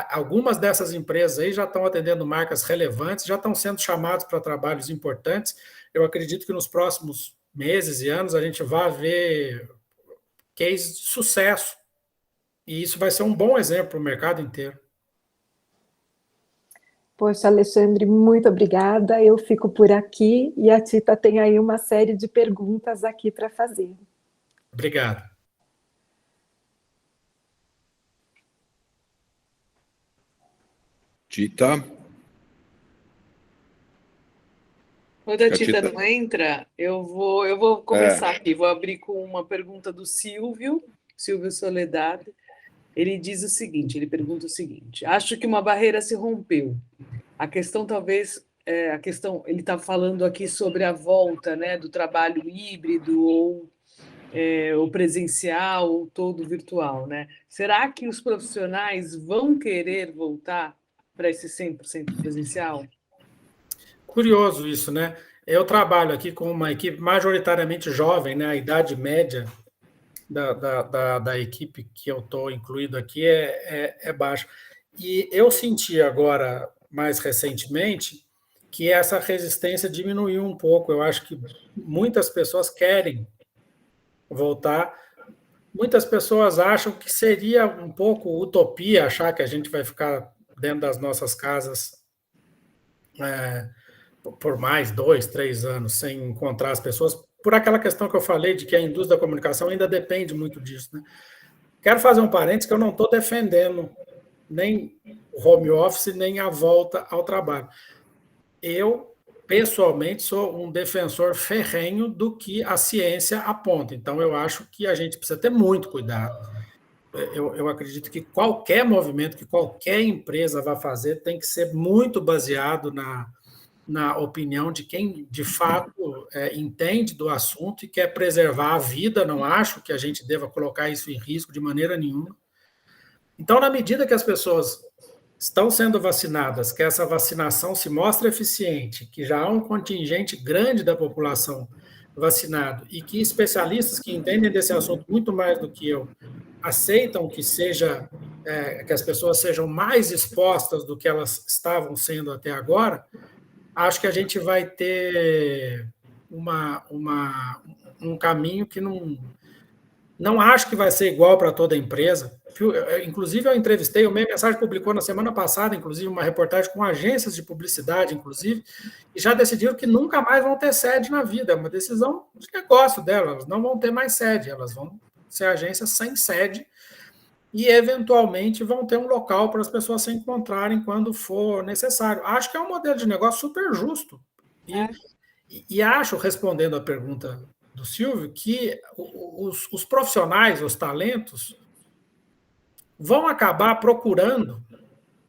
Speaker 3: Algumas dessas empresas aí já estão atendendo marcas relevantes, já estão sendo chamados para trabalhos importantes. Eu acredito que nos próximos meses e anos a gente vai ver cases de sucesso. E isso vai ser um bom exemplo para o mercado inteiro.
Speaker 6: Poxa, Alexandre, muito obrigada. Eu fico por aqui e a Tita tem aí uma série de perguntas aqui para fazer.
Speaker 3: Obrigado.
Speaker 4: Tita?
Speaker 2: Quando a Tita não entra, eu vou começar aqui. Vou abrir com uma pergunta do Silvio Soledade. Ele diz o seguinte, ele pergunta o seguinte: acho que uma barreira se rompeu. A questão talvez, ele está falando aqui sobre a volta, né, do trabalho híbrido ou presencial ou todo virtual, né? Será que os profissionais vão querer voltar para esse 100% presencial?
Speaker 3: Curioso isso, né? Eu trabalho aqui com uma equipe majoritariamente jovem, né? A idade média da equipe que eu estou incluído aqui é baixa. E eu senti agora, mais recentemente, que essa resistência diminuiu um pouco. Eu acho que muitas pessoas querem voltar. Muitas pessoas acham que seria um pouco utopia achar que a gente vai ficar dentro das nossas casas por mais 2, 3 anos sem encontrar as pessoas, por aquela questão que eu falei de que a indústria da comunicação ainda depende muito disso, né? Quero fazer um parênteses que eu não estou defendendo nem o home office, nem a volta ao trabalho. Eu, pessoalmente, sou um defensor ferrenho do que a ciência aponta. Então, eu acho que a gente precisa ter muito cuidado. Eu acredito que qualquer movimento que qualquer empresa vai fazer tem que ser muito baseado na opinião de quem, de fato, entende do assunto e quer preservar a vida. Não acho que a gente deva colocar isso em risco de maneira nenhuma. Então, na medida que as pessoas estão sendo vacinadas, que essa vacinação se mostra eficiente, que já há um contingente grande da população vacinado e que especialistas que entendem desse assunto muito mais do que eu aceitam que que as pessoas sejam mais expostas do que elas estavam sendo até agora, acho que a gente vai ter um caminho que não acho que vai ser igual para toda a empresa. Inclusive, eu entrevistei, o Meia Mensagem publicou na semana passada, inclusive, uma reportagem com agências de publicidade, inclusive, e já decidiram que nunca mais vão ter sede na vida. É uma decisão de negócio delas, elas não vão ter mais sede, elas vão ser agências sem sede e, eventualmente, vão ter um local para as pessoas se encontrarem quando for necessário. Acho que é um modelo de negócio super justo. E acho, respondendo à pergunta do Silvio, que os profissionais, os talentos, vão acabar procurando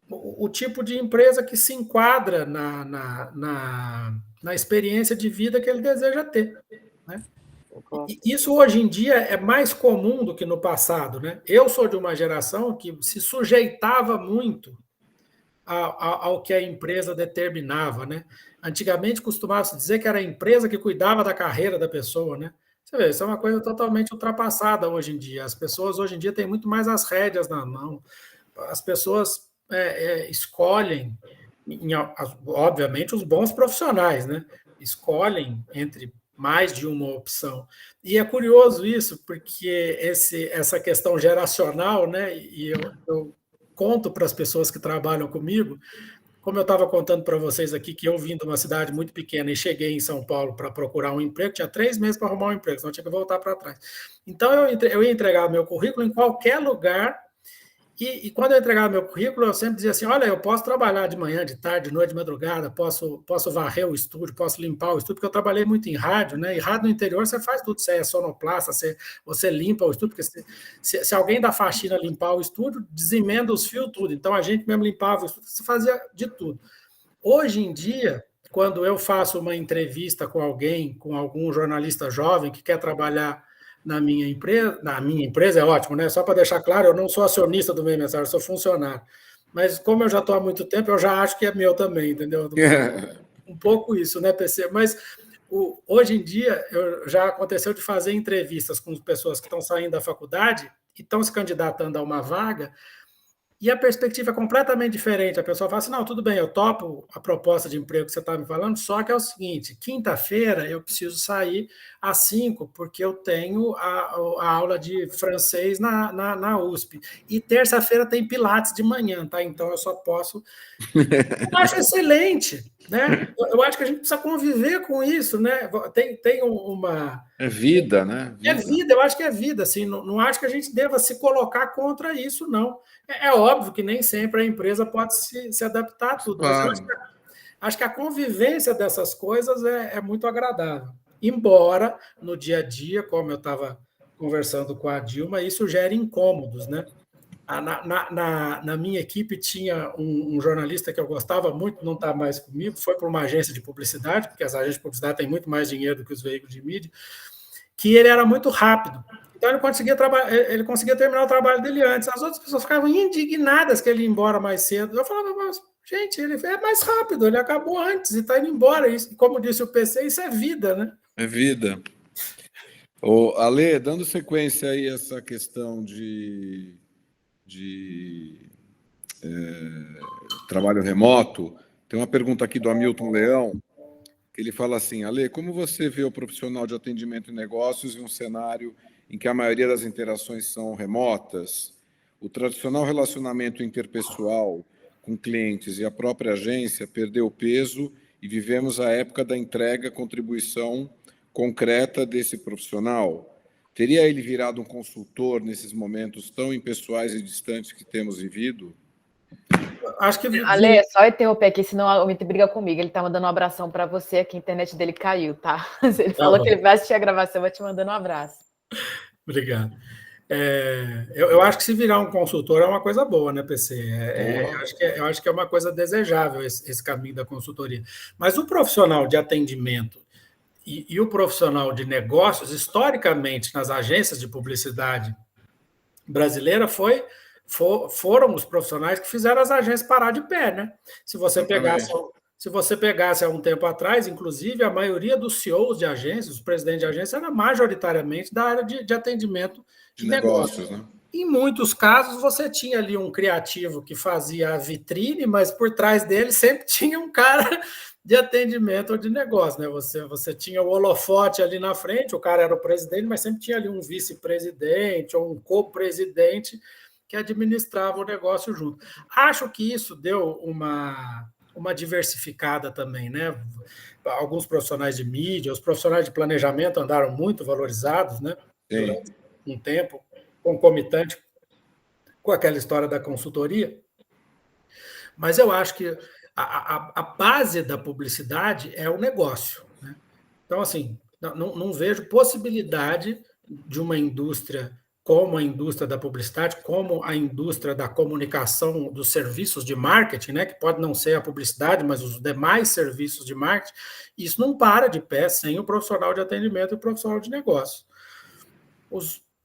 Speaker 3: o tipo de empresa que se enquadra na experiência de vida que ele deseja ter, né? E isso, hoje em dia, é mais comum do que no passado, né? Eu sou de uma geração que se sujeitava muito ao que a empresa determinava, né? Antigamente costumava-se dizer que era a empresa que cuidava da carreira da pessoa, né? Você vê, isso é uma coisa totalmente ultrapassada hoje em dia. As pessoas hoje em dia têm muito mais as rédeas na mão. As pessoas escolhem, obviamente, os bons profissionais, né? Escolhem entre mais de uma opção. E é curioso isso, porque essa questão geracional, né? E eu conto para as pessoas que trabalham comigo, como eu estava contando para vocês aqui, que eu vim de uma cidade muito pequena e cheguei em São Paulo para procurar um emprego, tinha 3 meses para arrumar um emprego, senão eu tinha que voltar para trás. Então, eu ia entregar meu currículo em qualquer lugar, e quando eu entregava meu currículo, eu sempre dizia assim, olha, eu posso trabalhar de manhã, de tarde, de noite, de madrugada, posso varrer o estúdio, posso limpar o estúdio, porque eu trabalhei muito em rádio, né? E rádio no interior você faz tudo, você é sonoplasta, você limpa o estúdio, porque se alguém da faxina limpar o estúdio, desemenda os fios, tudo. Então a gente mesmo limpava o estúdio, você fazia de tudo. Hoje em dia, quando eu faço uma entrevista com alguém, com algum jornalista jovem que quer trabalhar na minha empresa é ótimo, né? Só para deixar claro, eu não sou acionista do Meio Mensagem, eu sou funcionário. Mas como eu já estou há muito tempo, eu já acho que é meu também, entendeu? Um pouco isso, né, PC? Mas hoje em dia, já aconteceu de fazer entrevistas com pessoas que estão saindo da faculdade e estão se candidatando a uma vaga, e a perspectiva é completamente diferente. A pessoa fala assim, não, tudo bem, eu topo a proposta de emprego que você está me falando, só que é o seguinte, quinta-feira eu preciso sair às 5, porque eu tenho a aula de francês na USP. E terça-feira tem Pilates de manhã, tá? Então eu só posso... Eu acho excelente, né? Eu acho que a gente precisa conviver com isso, né? Tem uma...
Speaker 4: É vida, né?
Speaker 3: É vida, eu acho que é vida, assim, não acho que a gente deva se colocar contra isso, não. É óbvio que nem sempre a empresa pode se adaptar a tudo,
Speaker 4: Claro.
Speaker 3: mas eu acho que a convivência dessas coisas é muito agradável. Embora, no dia a dia, como eu estava conversando com a Dilma, isso gera incômodos, né? Na minha equipe tinha um jornalista que eu gostava muito, não está mais comigo, foi para uma agência de publicidade, porque as agências de publicidade têm muito mais dinheiro do que os veículos de mídia, que ele era muito rápido. Então, ele conseguia terminar o trabalho dele antes. As outras pessoas ficavam indignadas que ele ia embora mais cedo. Eu falava, mas, gente, ele é mais rápido, ele acabou antes e está indo embora. Isso, como disse o PC, isso é vida, né?
Speaker 4: É vida. Ale, dando sequência aí a essa questão de trabalho remoto, tem uma pergunta aqui do Hamilton Leão, que ele fala assim, Ale, como você vê o profissional de atendimento em negócios em um cenário em que a maioria das interações são remotas? O tradicional relacionamento interpessoal com clientes e a própria agência perdeu peso e vivemos a época da entrega, contribuição concreta desse profissional. Teria ele virado um consultor nesses momentos tão impessoais e distantes que temos vivido?
Speaker 1: Acho que... Ale, só interromper aqui, senão a Omite briga comigo. Ele tá mandando um abração para você, que a internet dele caiu, tá? Ele falou que ele vai assistir a gravação, vai te mandando um abraço.
Speaker 3: Obrigado. Eu acho que se virar um consultor é uma coisa boa, né, PC? Eu acho que é uma coisa desejável esse caminho da consultoria. Mas o profissional de atendimento e o profissional de negócios, historicamente, nas agências de publicidade brasileira, foram os profissionais que fizeram as agências parar de pé, né? Se você pegasse há um tempo atrás, inclusive, a maioria dos CEOs de agências, os presidentes de agência, era majoritariamente da área de atendimento de negócios. Né? Em muitos casos, você tinha ali um criativo que fazia a vitrine, mas por trás dele sempre tinha um cara de atendimento ou de negócio, né? Você tinha o holofote ali na frente, o cara era o presidente, mas sempre tinha ali um vice-presidente ou um co-presidente que administrava o negócio junto. Acho que isso deu uma diversificada também, né? Alguns profissionais de mídia, os profissionais de planejamento andaram muito valorizados, né? Durante um tempo, concomitante com aquela história da consultoria. Mas eu acho que a base da publicidade é o negócio, né? Então, assim, não vejo possibilidade de uma indústria como a indústria da publicidade, como a indústria da comunicação, dos serviços de marketing, né, que pode não ser a publicidade, mas os demais serviços de marketing, isso não para de pé sem o profissional de atendimento e o profissional de negócio.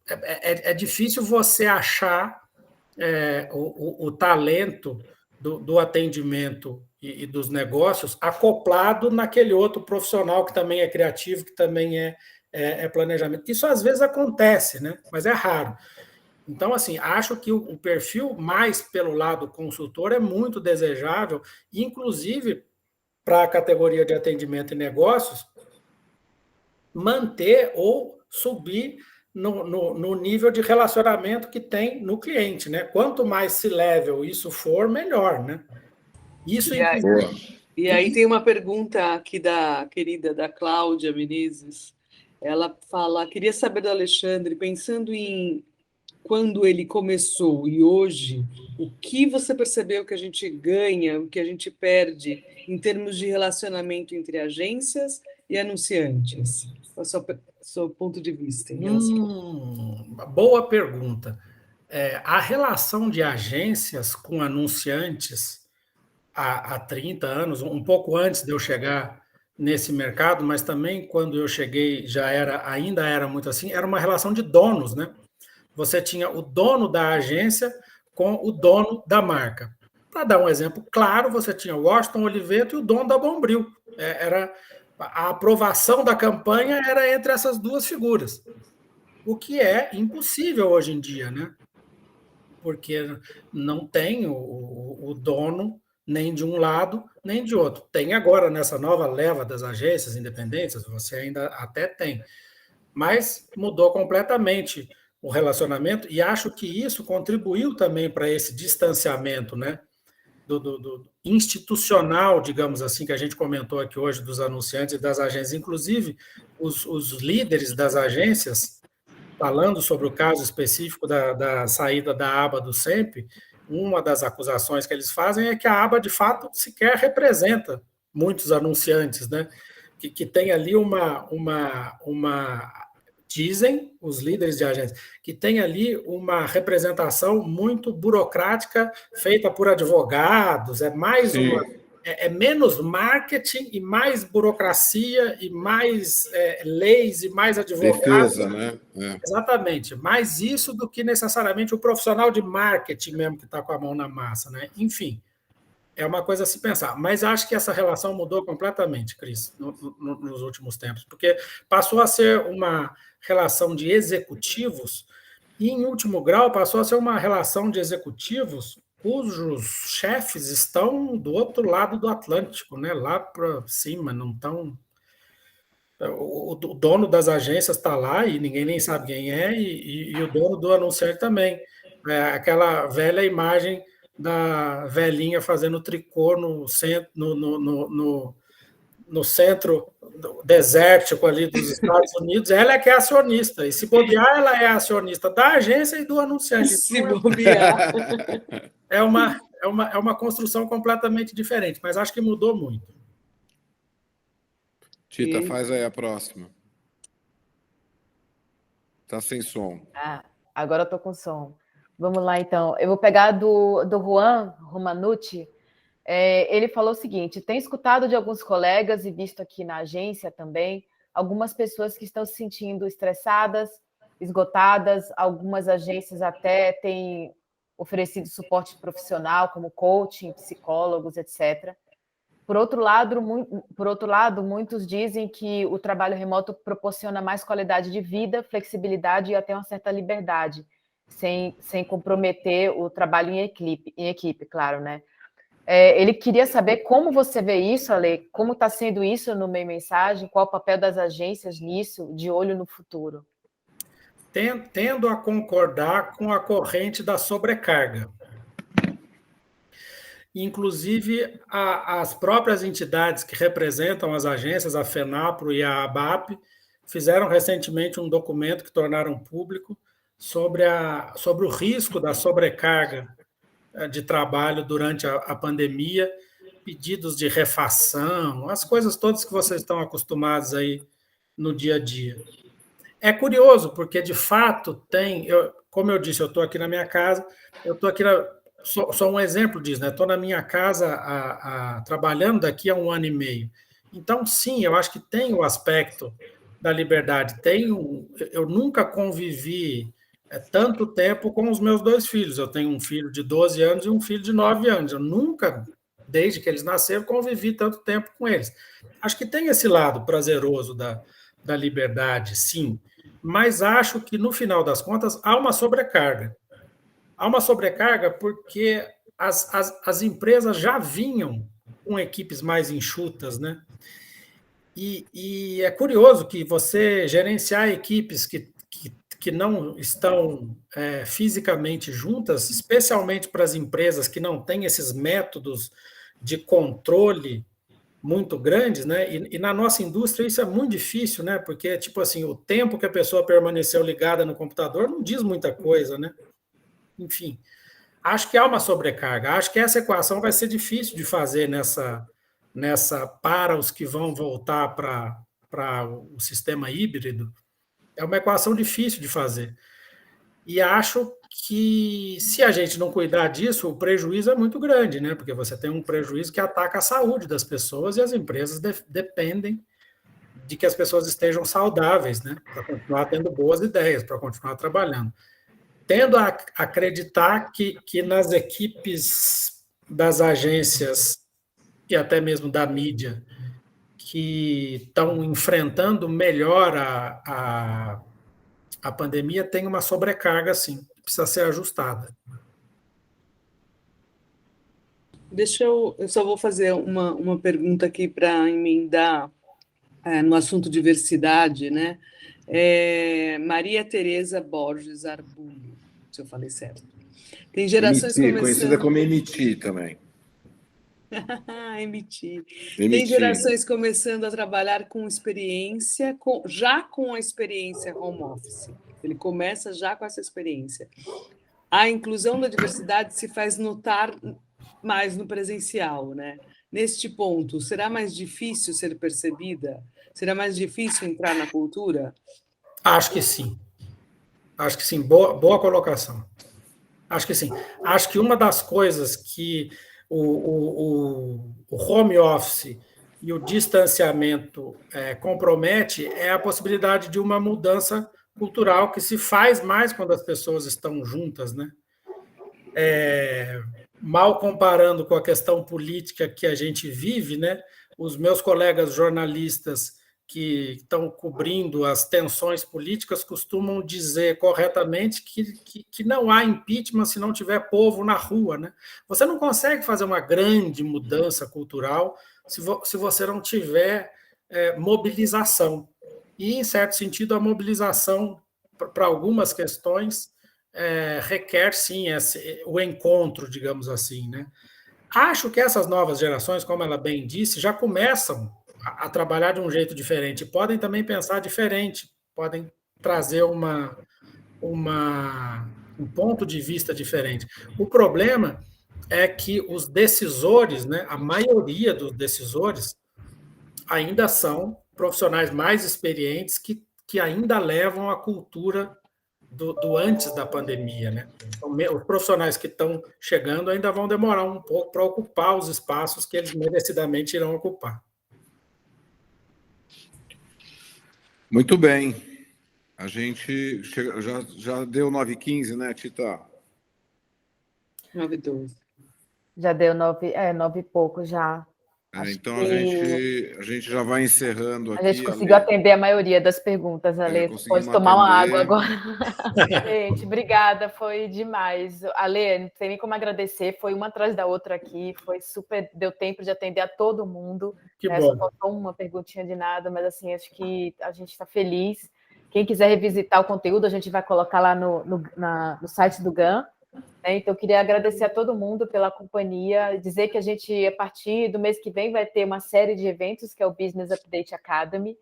Speaker 3: É difícil você achar o talento do atendimento e dos negócios acoplado naquele outro profissional que também é criativo, que também é planejamento. Isso às vezes acontece, né? Mas é raro. Então, assim, acho que o perfil mais pelo lado consultor é muito desejável, inclusive para a categoria de atendimento e negócios, manter ou subir no nível de relacionamento que tem no cliente, né? Quanto mais C-level isso for, melhor, né? Isso
Speaker 2: e aí tem uma pergunta aqui da querida da Cláudia Menezes. Ela fala, queria saber do Alexandre, pensando em quando ele começou e hoje, o que você percebeu que a gente ganha, o que a gente perde em termos de relacionamento entre agências e anunciantes? Qual é o seu ponto de vista?
Speaker 3: Boa pergunta. A relação de agências com anunciantes há 30 anos, um pouco antes de eu chegar nesse mercado, mas também quando eu cheguei ainda era muito assim, era uma relação de donos, né? Você tinha o dono da agência com o dono da marca. Para dar um exemplo claro, você tinha o Washington Oliveto e o dono da Bombril. A aprovação da campanha era entre essas duas figuras, o que é impossível hoje em dia, né? Porque não tem o dono nem de um lado, nem de outro. Tem agora, nessa nova leva das agências independentes, você ainda até tem, mas mudou completamente o relacionamento, e acho que isso contribuiu também para esse distanciamento, né, do institucional, digamos assim, que a gente comentou aqui hoje, dos anunciantes e das agências. Inclusive, os líderes das agências, falando sobre o caso específico da saída da aba do SEMP, uma das acusações que eles fazem é que a aba, de fato, sequer representa muitos anunciantes, né? Que tem ali dizem os líderes de agências, que tem ali uma representação muito burocrática feita por advogados, é menos marketing e mais burocracia e mais leis e mais advogados.
Speaker 4: Defesa, né?
Speaker 3: Exatamente, mais isso do que necessariamente o profissional de marketing mesmo que está com a mão na massa, né? Enfim, é uma coisa a se pensar. Mas acho que essa relação mudou completamente, Cris, nos últimos tempos, porque passou a ser uma relação de executivos e, em último grau, passou a ser uma relação de executivos cujos chefes estão do outro lado do Atlântico, né? Lá para cima, não estão... O dono das agências está lá e ninguém nem sabe quem é, e o dono do anunciante também. Aquela velha imagem da velhinha fazendo tricô no centro desértico ali dos Estados Unidos, ela é que é acionista, e se bobear, ela é acionista da agência e do anunciante.
Speaker 2: Se bobear.
Speaker 3: É uma construção completamente diferente, mas acho que mudou muito.
Speaker 4: Tita, faz aí a próxima. Tá sem som.
Speaker 1: Agora eu tô com som. Vamos lá, então. Eu vou pegar do Juan Romanucci. Ele falou o seguinte: tem escutado de alguns colegas e visto aqui na agência também algumas pessoas que estão se sentindo estressadas, esgotadas. Algumas agências até têm oferecido suporte profissional, como coaching, psicólogos, etc. Por outro lado, muitos dizem que o trabalho remoto proporciona mais qualidade de vida, flexibilidade e até uma certa liberdade, sem comprometer o trabalho em equipe, claro, né? Ele queria saber como você vê isso, Ale, como está sendo isso no Meio Mensagem, qual o papel das agências nisso, de olho no futuro.
Speaker 3: Tendo a concordar com a corrente da sobrecarga. Inclusive, as próprias entidades que representam as agências, a FENAPRO e a ABAP, fizeram recentemente um documento que tornaram público sobre o risco da sobrecarga de trabalho durante a pandemia, pedidos de refação, as coisas todas que vocês estão acostumados aí no dia a dia. É curioso, porque, de fato, como eu disse, eu estou aqui na minha casa, eu estou aqui sou um exemplo disso, né? Estou na minha casa trabalhando daqui a 1 ano e meio. Então, sim, eu acho que tem o aspecto da liberdade. Eu nunca convivi tanto tempo com os meus 2 filhos. Eu tenho um filho de 12 anos e um filho de 9 anos. Eu nunca, desde que eles nasceram, convivi tanto tempo com eles. Acho que tem esse lado prazeroso da liberdade, sim. Mas acho que, no final das contas, há uma sobrecarga. Há uma sobrecarga porque as empresas já vinham com equipes mais enxutas, né? E é curioso que você gerenciar equipes que não estão fisicamente juntas, especialmente para as empresas que não têm esses métodos de controle muito grandes, né? E na nossa indústria isso é muito difícil, né? Porque, tipo assim, o tempo que a pessoa permaneceu ligada no computador não diz muita coisa, né? Enfim, acho que há uma sobrecarga. Acho que essa equação vai ser difícil de fazer para os que vão voltar para o sistema híbrido. É uma equação difícil de fazer. E acho que, se a gente não cuidar disso, o prejuízo é muito grande, né? Porque você tem um prejuízo que ataca a saúde das pessoas e as empresas dependem de que as pessoas estejam saudáveis, né? Para continuar tendo boas ideias, para continuar trabalhando. Tendo a acreditar que nas equipes das agências e até mesmo da mídia que estão enfrentando melhor a pandemia, tem uma sobrecarga, sim, que precisa ser ajustada.
Speaker 2: Eu só vou fazer uma pergunta aqui para emendar no assunto diversidade, né? Maria Tereza Borges Arbulho, se eu falei certo. Tem gerações
Speaker 4: começando... Conhecida como MT também.
Speaker 2: MT. Tem gerações começando a trabalhar com experiência, já com a experiência home office. Ele começa já com essa experiência. A inclusão da diversidade se faz notar mais no presencial, né? Neste ponto, será mais difícil ser percebida? Será mais difícil entrar na cultura?
Speaker 3: Acho que sim. Acho que sim. Boa colocação. Acho que sim. Acho que uma das coisas que o home office e o distanciamento compromete é a possibilidade de uma mudança cultural que se faz mais quando as pessoas estão juntas, né? Mal comparando com a questão política que a gente vive, né? Os meus colegas jornalistas que estão cobrindo as tensões políticas costumam dizer corretamente que não há impeachment se não tiver povo na rua, né? Você não consegue fazer uma grande mudança cultural se você não tiver mobilização. E, em certo sentido, a mobilização para algumas questões requer, sim, o encontro, digamos assim, né? Acho que essas novas gerações, como ela bem disse, já começam a trabalhar de um jeito diferente, podem também pensar diferente, podem trazer um ponto de vista diferente. O problema é que os decisores, né, a maioria dos decisores, ainda são profissionais mais experientes que ainda levam a cultura do antes da pandemia, né? Então, os profissionais que estão chegando ainda vão demorar um pouco para ocupar os espaços que eles merecidamente irão ocupar.
Speaker 4: Muito bem. A gente já deu 9h15, né, Tita?
Speaker 2: 9h12.
Speaker 1: Já deu 9 e pouco já.
Speaker 4: Então a gente já vai encerrando aqui.
Speaker 1: A gente conseguiu atender a maioria das perguntas, Ale. Pode tomar uma água agora. Gente, obrigada, foi demais. Ale, não tem nem como agradecer, foi uma atrás da outra aqui, foi super, deu tempo de atender a todo mundo.
Speaker 3: Que bom.
Speaker 1: Só faltou uma perguntinha de nada, mas assim, acho que a gente está feliz. Quem quiser revisitar o conteúdo, a gente vai colocar lá no site do GAN. Então, eu queria agradecer a todo mundo pela companhia, dizer que a gente, a partir do mês que vem, vai ter uma série de eventos, que é o Business Update Academy.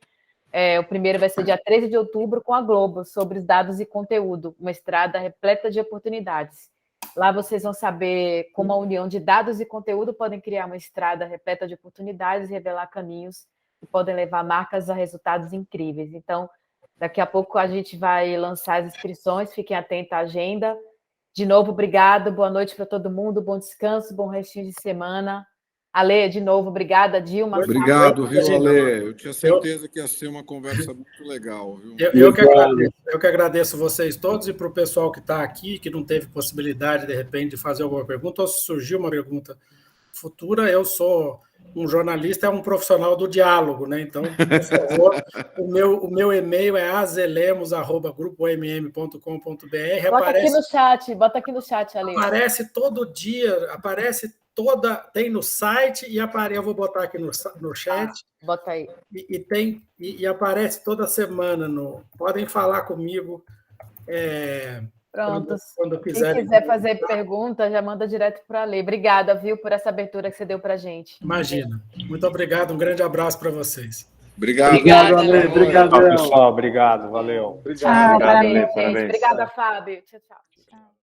Speaker 1: O primeiro vai ser dia 13 de outubro, com a Globo, sobre os dados e conteúdo, uma estrada repleta de oportunidades. Lá vocês vão saber como a união de dados e conteúdo podem criar uma estrada repleta de oportunidades e revelar caminhos que podem levar marcas a resultados incríveis. Então, daqui a pouco a gente vai lançar as inscrições, fiquem atentos à agenda. De novo, obrigado, boa noite para todo mundo, bom descanso, bom restinho de semana. Ale, de novo, obrigada, Dilma.
Speaker 4: Obrigado, viu, Ale? Eu tinha certeza que ia ser uma conversa muito legal, viu?
Speaker 3: Eu que agradeço vocês todos e para o pessoal que está aqui, que não teve possibilidade, de repente, de fazer alguma pergunta, ou se surgiu uma pergunta futura, eu sou um jornalista, é um profissional do diálogo, né? Então, por favor, o meu e-mail é azelemos@grupomm.com.br.
Speaker 1: Bota aqui no chat, Ale.
Speaker 3: Aparece todo dia, tem no site e eu vou botar aqui no chat.
Speaker 1: Bota aí.
Speaker 3: E aparece toda semana. Podem falar comigo.
Speaker 1: Pronto.
Speaker 3: Quando quiserem.
Speaker 1: Quem quiser fazer pergunta, já manda direto para a Ale. Obrigada, viu, por essa abertura que você deu para a gente.
Speaker 3: Imagina. Muito obrigado. Um grande abraço para vocês.
Speaker 4: Obrigado,
Speaker 5: Ale. Obrigado,
Speaker 7: pessoal. Obrigado. Valeu.
Speaker 1: Obrigado, Ale. Obrigada, Fábio. Tchau, tchau.